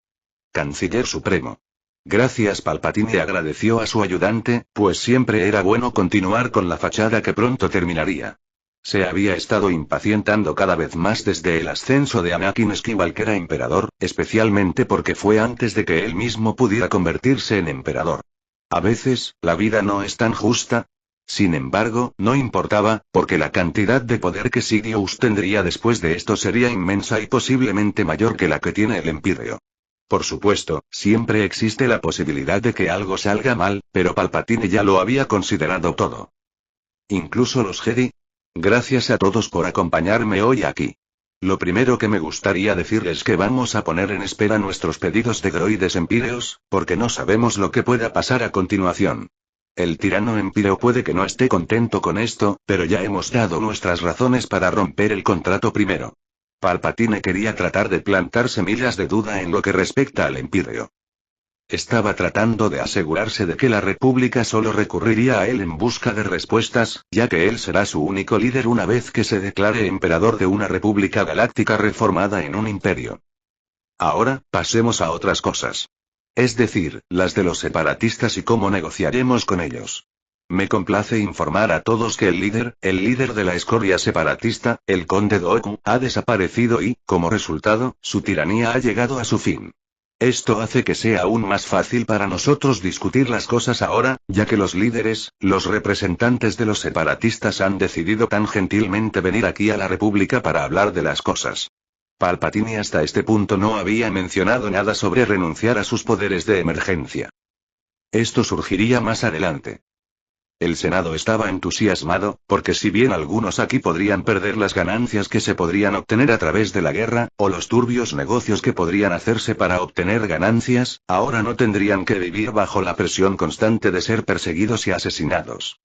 Canciller Supremo. Gracias. Palpatine agradeció a su ayudante, pues siempre era bueno continuar con la fachada que pronto terminaría. Se había estado impacientando cada vez más desde el ascenso de Anakin Skywalker a emperador, especialmente porque fue antes de que él mismo pudiera convertirse en emperador. A veces, la vida no es tan justa. Sin embargo, no importaba, porque la cantidad de poder que Sidious tendría después de esto sería inmensa y posiblemente mayor que la que tiene el Empirio. Por supuesto, siempre existe la posibilidad de que algo salga mal, pero Palpatine ya lo había considerado todo. Incluso los Jedi. Gracias a todos por acompañarme hoy aquí. Lo primero que me gustaría decirles es que vamos a poner en espera nuestros pedidos de droides empíreos, porque no sabemos lo que pueda pasar a continuación. El tirano empíreo puede que no esté contento con esto, pero ya hemos dado nuestras razones para romper el contrato primero. Palpatine quería tratar de plantar semillas de duda en lo que respecta al Empirio. Estaba tratando de asegurarse de que la República solo recurriría a él en busca de respuestas, ya que él será su único líder una vez que se declare emperador de una República Galáctica reformada en un imperio. Ahora, pasemos a otras cosas. Es decir, las de los separatistas y cómo negociaremos con ellos. Me complace informar a todos que el líder de la escoria separatista, el conde Dooku, ha desaparecido y, como resultado, su tiranía ha llegado a su fin. Esto hace que sea aún más fácil para nosotros discutir las cosas ahora, ya que los líderes, los representantes de los separatistas han decidido tan gentilmente venir aquí a la República para hablar de las cosas. Palpatine hasta este punto no había mencionado nada sobre renunciar a sus poderes de emergencia. Esto surgiría más adelante. El Senado estaba entusiasmado, porque si bien algunos aquí podrían perder las ganancias que se podrían obtener a través de la guerra, o los turbios negocios que podrían hacerse para obtener ganancias, ahora no tendrían que vivir bajo la presión constante de ser perseguidos y asesinados.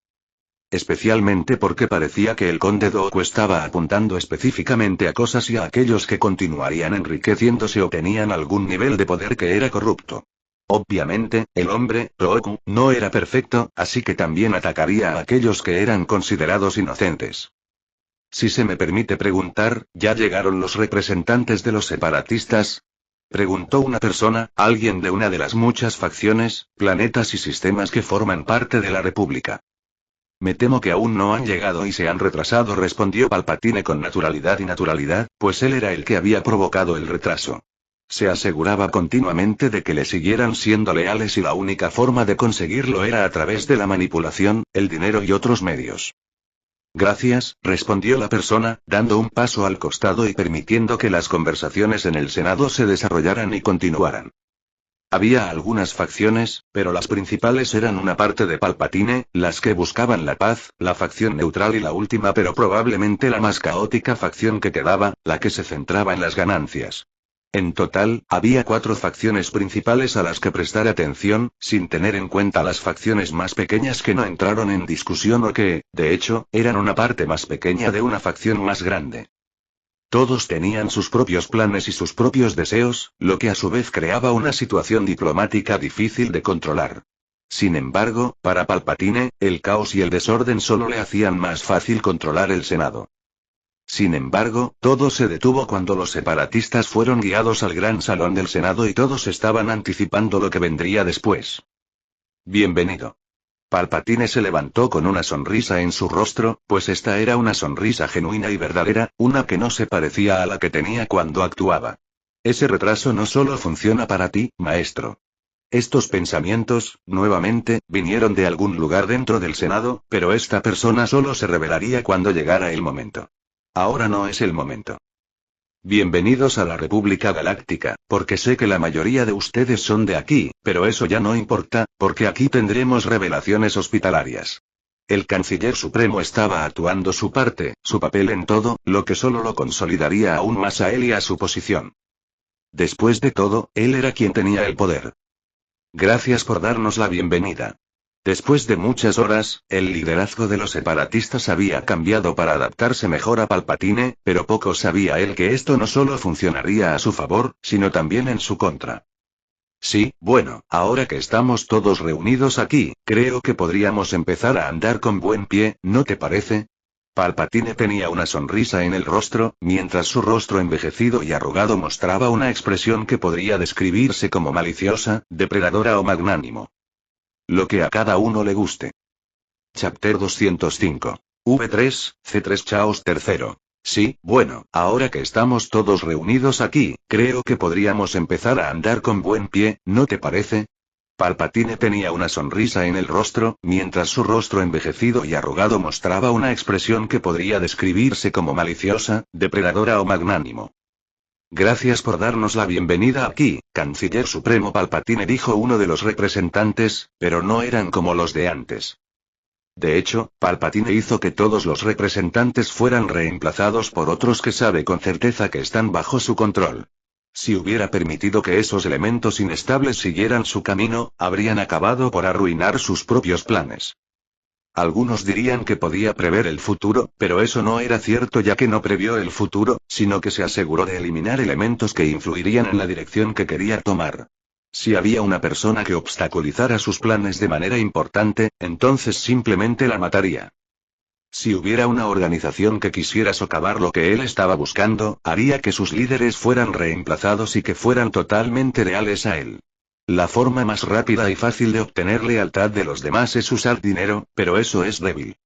Especialmente porque parecía que el conde Dooku estaba apuntando específicamente a cosas y a aquellos que continuarían enriqueciéndose o tenían algún nivel de poder que era corrupto. Obviamente, el hombre, Roku, no era perfecto, así que también atacaría a aquellos que eran considerados inocentes. Si se me permite preguntar, ¿ya llegaron los representantes de los separatistas? Preguntó una persona, alguien de una de las muchas facciones, planetas y sistemas que forman parte de la República. Me temo que aún no han llegado y se han retrasado, respondió Palpatine con naturalidad, pues él era el que había provocado el retraso. Se aseguraba continuamente de que le siguieran siendo leales y la única forma de conseguirlo era a través de la manipulación, el dinero y otros medios. Gracias, respondió la persona, dando un paso al costado y permitiendo que las conversaciones en el Senado se desarrollaran y continuaran. Había algunas facciones, pero las principales eran una parte de Palpatine, las que buscaban la paz, la facción neutral y la última pero probablemente la más caótica facción que quedaba, la que se centraba en las ganancias. En total, había 4 facciones principales a las que prestar atención, sin tener en cuenta las facciones más pequeñas que no entraron en discusión o que, de hecho, eran una parte más pequeña de una facción más grande. Todos tenían sus propios planes y sus propios deseos, lo que a su vez creaba una situación diplomática difícil de controlar. Sin embargo, para Palpatine, el caos y el desorden solo le hacían más fácil controlar el Senado. Sin embargo, todo se detuvo cuando los separatistas fueron guiados al gran salón del Senado y todos estaban anticipando lo que vendría después. Bienvenido. Palpatine se levantó con una sonrisa en su rostro, pues esta era una sonrisa genuina y verdadera, una que no se parecía a la que tenía cuando actuaba. Ese retraso no solo funciona para ti, maestro. Estos pensamientos, nuevamente, vinieron de algún lugar dentro del Senado, pero esta persona solo se revelaría cuando llegara el momento. Ahora no es el momento. Bienvenidos a la República Galáctica, porque sé que la mayoría de ustedes son de aquí, pero eso ya no importa, porque aquí tendremos revelaciones hospitalarias. El Canciller Supremo estaba actuando su parte, su papel en todo, lo que solo lo consolidaría aún más a él y a su posición. Después de todo, él era quien tenía el poder. Gracias por darnos la bienvenida. Después de muchas horas, el liderazgo de los separatistas había cambiado para adaptarse mejor a Palpatine, pero poco sabía él que esto no solo funcionaría a su favor, sino también en su contra. Sí, bueno, ahora que estamos todos reunidos aquí, creo que podríamos empezar a andar con buen pie, ¿no te parece? Palpatine tenía una sonrisa en el rostro, mientras su rostro envejecido y arrugado mostraba una expresión que podría describirse como maliciosa, depredadora o magnánimo. Lo que a cada uno le guste. Chapter 205. V3, C3 Chaos III. Sí, bueno, ahora que estamos todos reunidos aquí, creo que podríamos empezar a andar con buen pie, ¿no te parece? Palpatine tenía una sonrisa en el rostro, mientras su rostro envejecido y arrugado mostraba una expresión que podría describirse como maliciosa, depredadora o magnánimo. Gracias por darnos la bienvenida aquí, Canciller Supremo Palpatine, dijo uno de los representantes, pero no eran como los de antes. De hecho, Palpatine hizo que todos los representantes fueran reemplazados por otros que sabe con certeza que están bajo su control. Si hubiera permitido que esos elementos inestables siguieran su camino, habrían acabado por arruinar sus propios planes. Algunos dirían que podía prever el futuro, pero eso no era cierto ya que no previó el futuro, sino que se aseguró de eliminar elementos que influirían en la dirección que quería tomar. Si había una persona que obstaculizara sus planes de manera importante, entonces simplemente la mataría. Si hubiera una organización que quisiera socavar lo que él estaba buscando, haría que sus líderes fueran reemplazados y que fueran totalmente leales a él. La forma más rápida y fácil de obtener lealtad de los demás es usar dinero, pero eso es débil.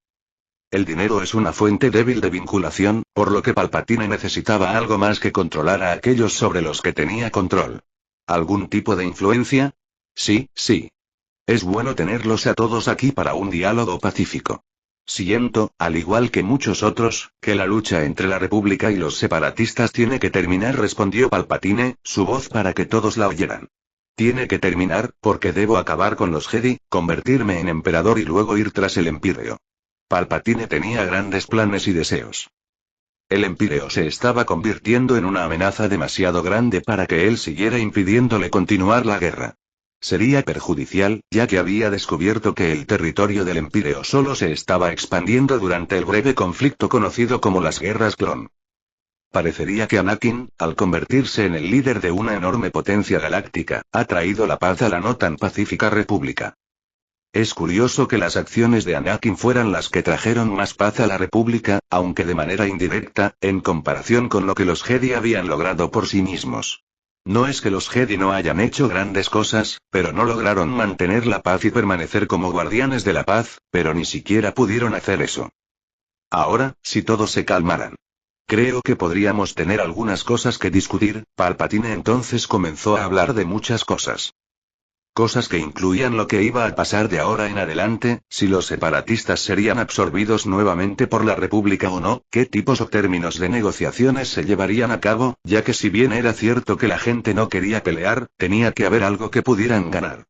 El dinero es una fuente débil de vinculación, por lo que Palpatine necesitaba algo más que controlar a aquellos sobre los que tenía control. ¿Algún tipo de influencia? Sí, sí. Es bueno tenerlos a todos aquí para un diálogo pacífico. Siento, al igual que muchos otros, que la lucha entre la República y los separatistas tiene que terminar, respondió Palpatine, su voz para que todos la oyeran. Tiene que terminar, porque debo acabar con los Jedi, convertirme en emperador y luego ir tras el Empíreo. Palpatine tenía grandes planes y deseos. El Empíreo se estaba convirtiendo en una amenaza demasiado grande para que él siguiera impidiéndole continuar la guerra. Sería perjudicial, ya que había descubierto que el territorio del Empíreo solo se estaba expandiendo durante el breve conflicto conocido como las Guerras Clon. Parecería que Anakin, al convertirse en el líder de una enorme potencia galáctica, ha traído la paz a la no tan pacífica República. Es curioso que las acciones de Anakin fueran las que trajeron más paz a la República, aunque de manera indirecta, en comparación con lo que los Jedi habían logrado por sí mismos. No es que los Jedi no hayan hecho grandes cosas, pero no lograron mantener la paz y permanecer como guardianes de la paz, pero ni siquiera pudieron hacer eso. Ahora, si todos se calmaran. Creo que podríamos tener algunas cosas que discutir. Palpatine entonces comenzó a hablar de muchas cosas. Cosas que incluían lo que iba a pasar de ahora en adelante, si los separatistas serían absorbidos nuevamente por la República o no, qué tipos o términos de negociaciones se llevarían a cabo, ya que si bien era cierto que la gente no quería pelear, tenía que haber algo que pudieran ganar.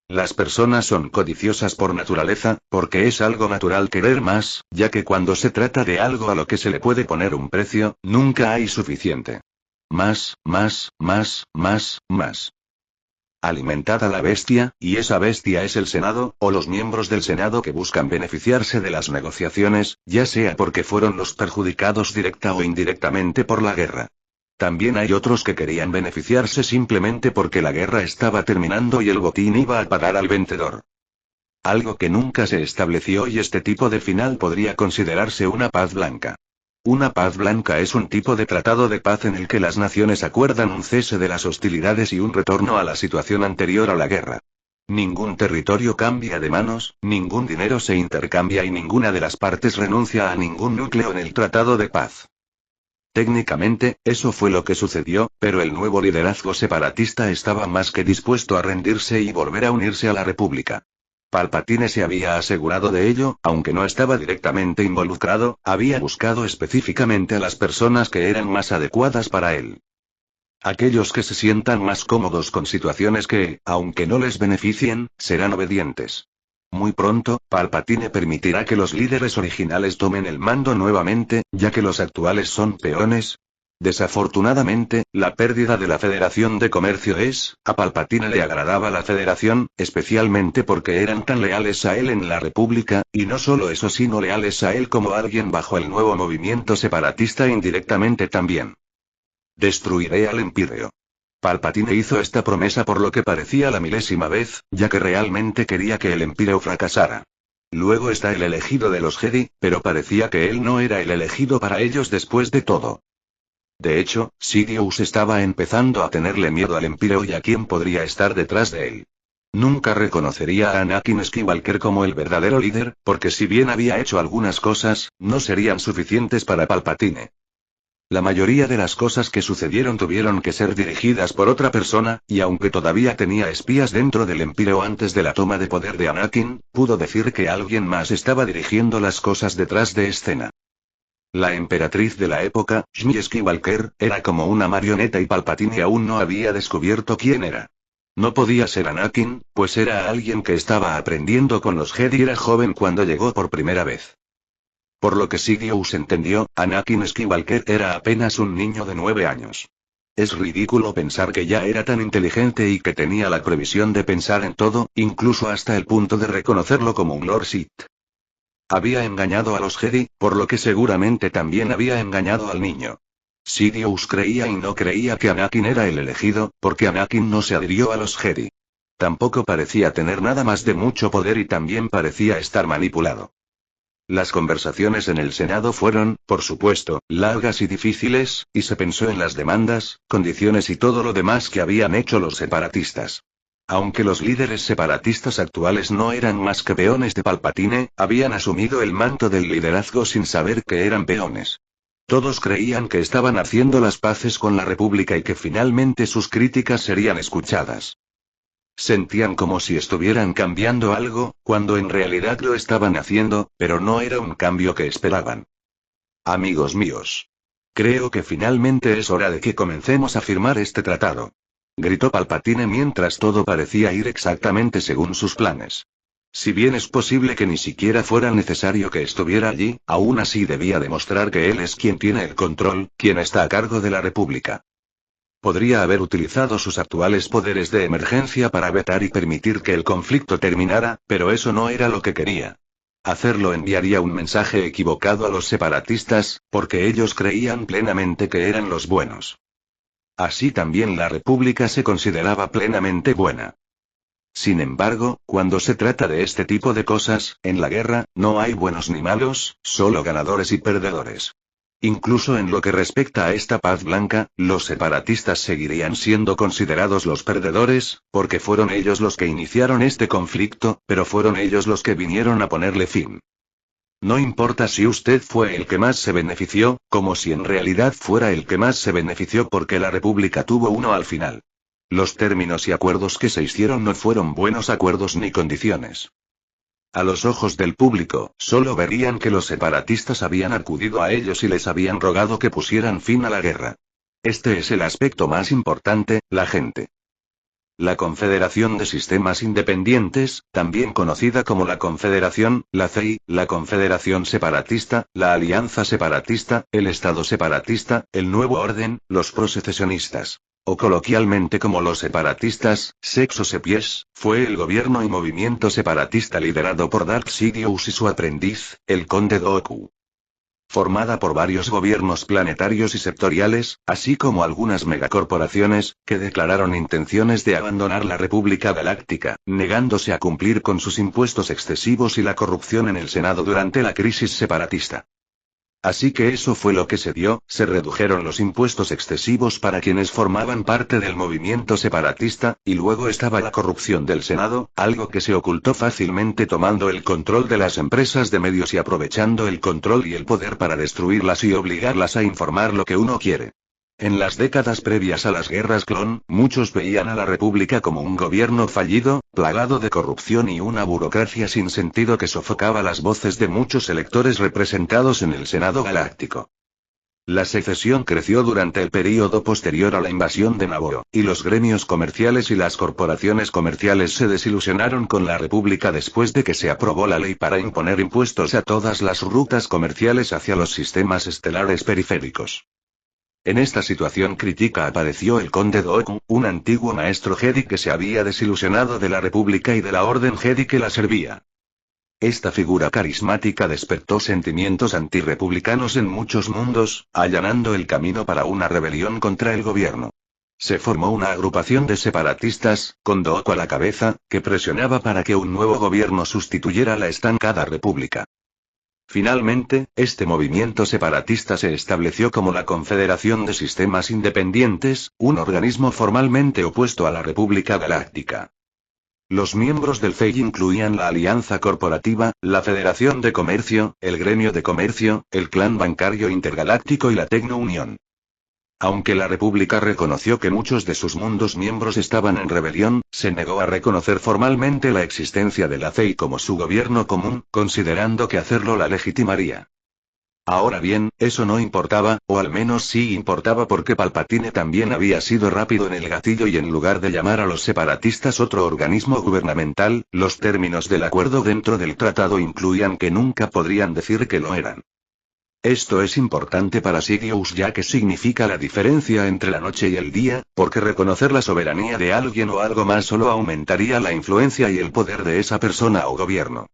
Las personas son codiciosas por naturaleza, porque es algo natural querer más, ya que cuando se trata de algo a lo que se le puede poner un precio, nunca hay suficiente. Más, más, más, más, más. Alimentad a la bestia, y esa bestia es el Senado, o los miembros del Senado que buscan beneficiarse de las negociaciones, ya sea porque fueron los perjudicados directa o indirectamente por la guerra. También hay otros que querían beneficiarse simplemente porque la guerra estaba terminando y el botín iba a pagar al vencedor. Algo que nunca se estableció, y este tipo de final podría considerarse una paz blanca. Una paz blanca es un tipo de tratado de paz en el que las naciones acuerdan un cese de las hostilidades y un retorno a la situación anterior a la guerra. Ningún territorio cambia de manos, ningún dinero se intercambia y ninguna de las partes renuncia a ningún núcleo en el tratado de paz. Técnicamente, eso fue lo que sucedió, pero el nuevo liderazgo separatista estaba más que dispuesto a rendirse y volver a unirse a la República. Palpatine se había asegurado de ello, aunque no estaba directamente involucrado, había buscado específicamente a las personas que eran más adecuadas para él. Aquellos que se sientan más cómodos con situaciones que, aunque no les beneficien, serán obedientes. Muy pronto, Palpatine permitirá que los líderes originales tomen el mando nuevamente, ya que los actuales son peones. Desafortunadamente, la pérdida de la Federación de Comercio a Palpatine le agradaba la Federación, especialmente porque eran tan leales a él en la República, y no solo eso sino leales a él como alguien bajo el nuevo movimiento separatista indirectamente también. Destruiré al Empíreo. Palpatine hizo esta promesa por lo que parecía la milésima vez, ya que realmente quería que el Empíreo fracasara. Luego está el elegido de los Jedi, pero parecía que él no era el elegido para ellos después de todo. De hecho, Sidious estaba empezando a tenerle miedo al Empíreo y a quién podría estar detrás de él. Nunca reconocería a Anakin Skywalker como el verdadero líder, porque si bien había hecho algunas cosas, no serían suficientes para Palpatine. La mayoría de las cosas que sucedieron tuvieron que ser dirigidas por otra persona, y aunque todavía tenía espías dentro del Empíreo antes de la toma de poder de Anakin, pudo decir que alguien más estaba dirigiendo las cosas detrás de escena. La emperatriz de la época, Shmi Skywalker, era como una marioneta y Palpatine aún no había descubierto quién era. No podía ser Anakin, pues era alguien que estaba aprendiendo con los Jedi y era joven cuando llegó por primera vez. Por lo que Sidious entendió, Anakin Skywalker era apenas un niño de 9 años. Es ridículo pensar que ya era tan inteligente y que tenía la previsión de pensar en todo, incluso hasta el punto de reconocerlo como un Lord Sith. Había engañado a los Jedi, por lo que seguramente también había engañado al niño. Sidious creía y no creía que Anakin era el elegido, porque Anakin no se adhirió a los Jedi. Tampoco parecía tener nada más de mucho poder y también parecía estar manipulado. Las conversaciones en el Senado fueron, por supuesto, largas y difíciles, y se pensó en las demandas, condiciones y todo lo demás que habían hecho los separatistas. Aunque los líderes separatistas actuales no eran más que peones de Palpatine, habían asumido el manto del liderazgo sin saber que eran peones. Todos creían que estaban haciendo las paces con la República y que finalmente sus críticas serían escuchadas. Sentían como si estuvieran cambiando algo, cuando en realidad lo estaban haciendo, pero no era un cambio que esperaban. Amigos míos. Creo que finalmente es hora de que comencemos a firmar este tratado. Gritó Palpatine mientras todo parecía ir exactamente según sus planes. Si bien es posible que ni siquiera fuera necesario que estuviera allí, aún así debía demostrar que él es quien tiene el control, quien está a cargo de la República. Podría haber utilizado sus actuales poderes de emergencia para vetar y permitir que el conflicto terminara, pero eso no era lo que quería. Hacerlo enviaría un mensaje equivocado a los separatistas, porque ellos creían plenamente que eran los buenos. Así también la República se consideraba plenamente buena. Sin embargo, cuando se trata de este tipo de cosas, en la guerra, no hay buenos ni malos, solo ganadores y perdedores. Incluso en lo que respecta a esta paz blanca, los separatistas seguirían siendo considerados los perdedores, porque fueron ellos los que iniciaron este conflicto, pero fueron ellos los que vinieron a ponerle fin. No importa si usted fue el que más se benefició, como si en realidad fuera el que más se benefició porque la República tuvo uno al final. Los términos y acuerdos que se hicieron no fueron buenos acuerdos ni condiciones. A los ojos del público, solo verían que los separatistas habían acudido a ellos y les habían rogado que pusieran fin a la guerra. Este es el aspecto más importante, la gente. La Confederación de Sistemas Independientes, también conocida como la Confederación, la CEI, la Confederación Separatista, la Alianza Separatista, el Estado Separatista, el Nuevo Orden, los prosecesionistas, o coloquialmente como los separatistas, Sexo Sepies, fue el gobierno y movimiento separatista liderado por Dark Sidious y su aprendiz, el Conde Dooku. Formada por varios gobiernos planetarios y sectoriales, así como algunas megacorporaciones, que declararon intenciones de abandonar la República Galáctica, negándose a cumplir con sus impuestos excesivos y la corrupción en el Senado durante la crisis separatista. Así que eso fue lo que se dio, se redujeron los impuestos excesivos para quienes formaban parte del movimiento separatista, y luego estaba la corrupción del Senado, algo que se ocultó fácilmente tomando el control de las empresas de medios y aprovechando el control y el poder para destruirlas y obligarlas a informar lo que uno quiere. En las décadas previas a las guerras clon, muchos veían a la República como un gobierno fallido, plagado de corrupción y una burocracia sin sentido que sofocaba las voces de muchos electores representados en el Senado Galáctico. La secesión creció durante el período posterior a la invasión de Naboo, y los gremios comerciales y las corporaciones comerciales se desilusionaron con la República después de que se aprobó la ley para imponer impuestos a todas las rutas comerciales hacia los sistemas estelares periféricos. En esta situación crítica apareció el Conde Dooku, un antiguo maestro Jedi que se había desilusionado de la República y de la Orden Jedi que la servía. Esta figura carismática despertó sentimientos antirrepublicanos en muchos mundos, allanando el camino para una rebelión contra el gobierno. Se formó una agrupación de separatistas, con Dooku a la cabeza, que presionaba para que un nuevo gobierno sustituyera la estancada República. Finalmente, este movimiento separatista se estableció como la Confederación de Sistemas Independientes, un organismo formalmente opuesto a la República Galáctica. Los miembros del CEI incluían la Alianza Corporativa, la Federación de Comercio, el Gremio de Comercio, el Clan Bancario Intergaláctico y la Tecno Unión. Aunque la República reconoció que muchos de sus mundos miembros estaban en rebelión, se negó a reconocer formalmente la existencia de la CEI como su gobierno común, considerando que hacerlo la legitimaría. Ahora bien, eso no importaba, o al menos sí importaba porque Palpatine también había sido rápido en el gatillo y en lugar de llamar a los separatistas otro organismo gubernamental, los términos del acuerdo dentro del tratado incluían que nunca podrían decir que lo eran. Esto es importante para Sidious ya que significa la diferencia entre la noche y el día, porque reconocer la soberanía de alguien o algo más solo aumentaría la influencia y el poder de esa persona o gobierno.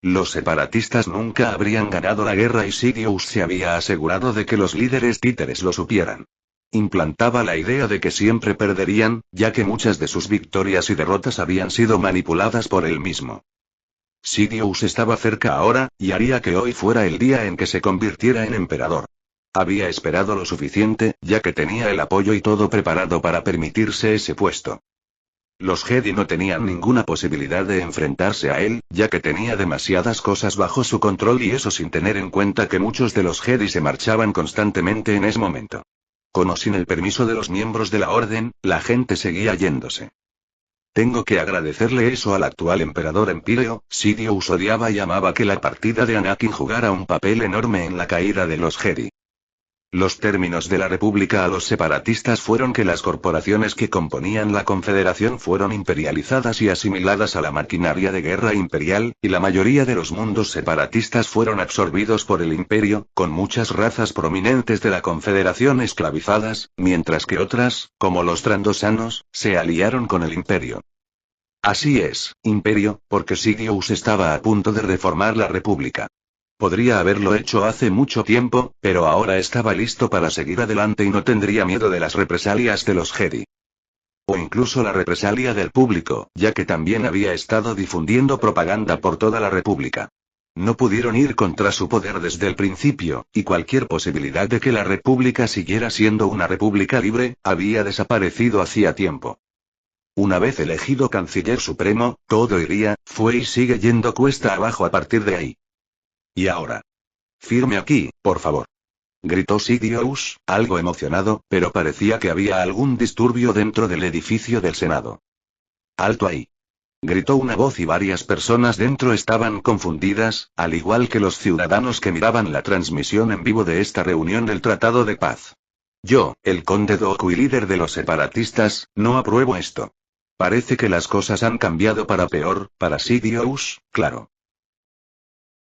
Los separatistas nunca habrían ganado la guerra y Sidious se había asegurado de que los líderes títeres lo supieran. Implantaba la idea de que siempre perderían, ya que muchas de sus victorias y derrotas habían sido manipuladas por él mismo. Sidious estaba cerca ahora, y haría que hoy fuera el día en que se convirtiera en emperador. Había esperado lo suficiente, ya que tenía el apoyo y todo preparado para permitirse ese puesto. Los Jedi no tenían ninguna posibilidad de enfrentarse a él, ya que tenía demasiadas cosas bajo su control y eso sin tener en cuenta que muchos de los Jedi se marchaban constantemente en ese momento. Con o sin el permiso de los miembros de la Orden, la gente seguía yéndose. Tengo que agradecerle eso al actual emperador Empíreo. Sidious odiaba y amaba que la partida de Anakin jugara un papel enorme en la caída de los Jedi. Los términos de la República a los separatistas fueron que las corporaciones que componían la Confederación fueron imperializadas y asimiladas a la maquinaria de guerra imperial, y la mayoría de los mundos separatistas fueron absorbidos por el Imperio, con muchas razas prominentes de la Confederación esclavizadas, mientras que otras, como los trandosanos, se aliaron con el Imperio. Así es, Imperio, porque Sidious estaba a punto de reformar la República. Podría haberlo hecho hace mucho tiempo, pero ahora estaba listo para seguir adelante y no tendría miedo de las represalias de los Jedi. O incluso la represalia del público, ya que también había estado difundiendo propaganda por toda la República. No pudieron ir contra su poder desde el principio, y cualquier posibilidad de que la República siguiera siendo una república libre, había desaparecido hacía tiempo. Una vez elegido canciller supremo, todo iría, fue y sigue yendo cuesta abajo a partir de ahí. ¿Y ahora? Firme aquí, por favor. Gritó Sidious, algo emocionado, pero parecía que había algún disturbio dentro del edificio del Senado. ¡Alto ahí! Gritó una voz y varias personas dentro estaban confundidas, al igual que los ciudadanos que miraban la transmisión en vivo de esta reunión del Tratado de Paz. Yo, el conde Dooku y líder de los separatistas, no apruebo esto. Parece que las cosas han cambiado para peor, para Sidious, claro.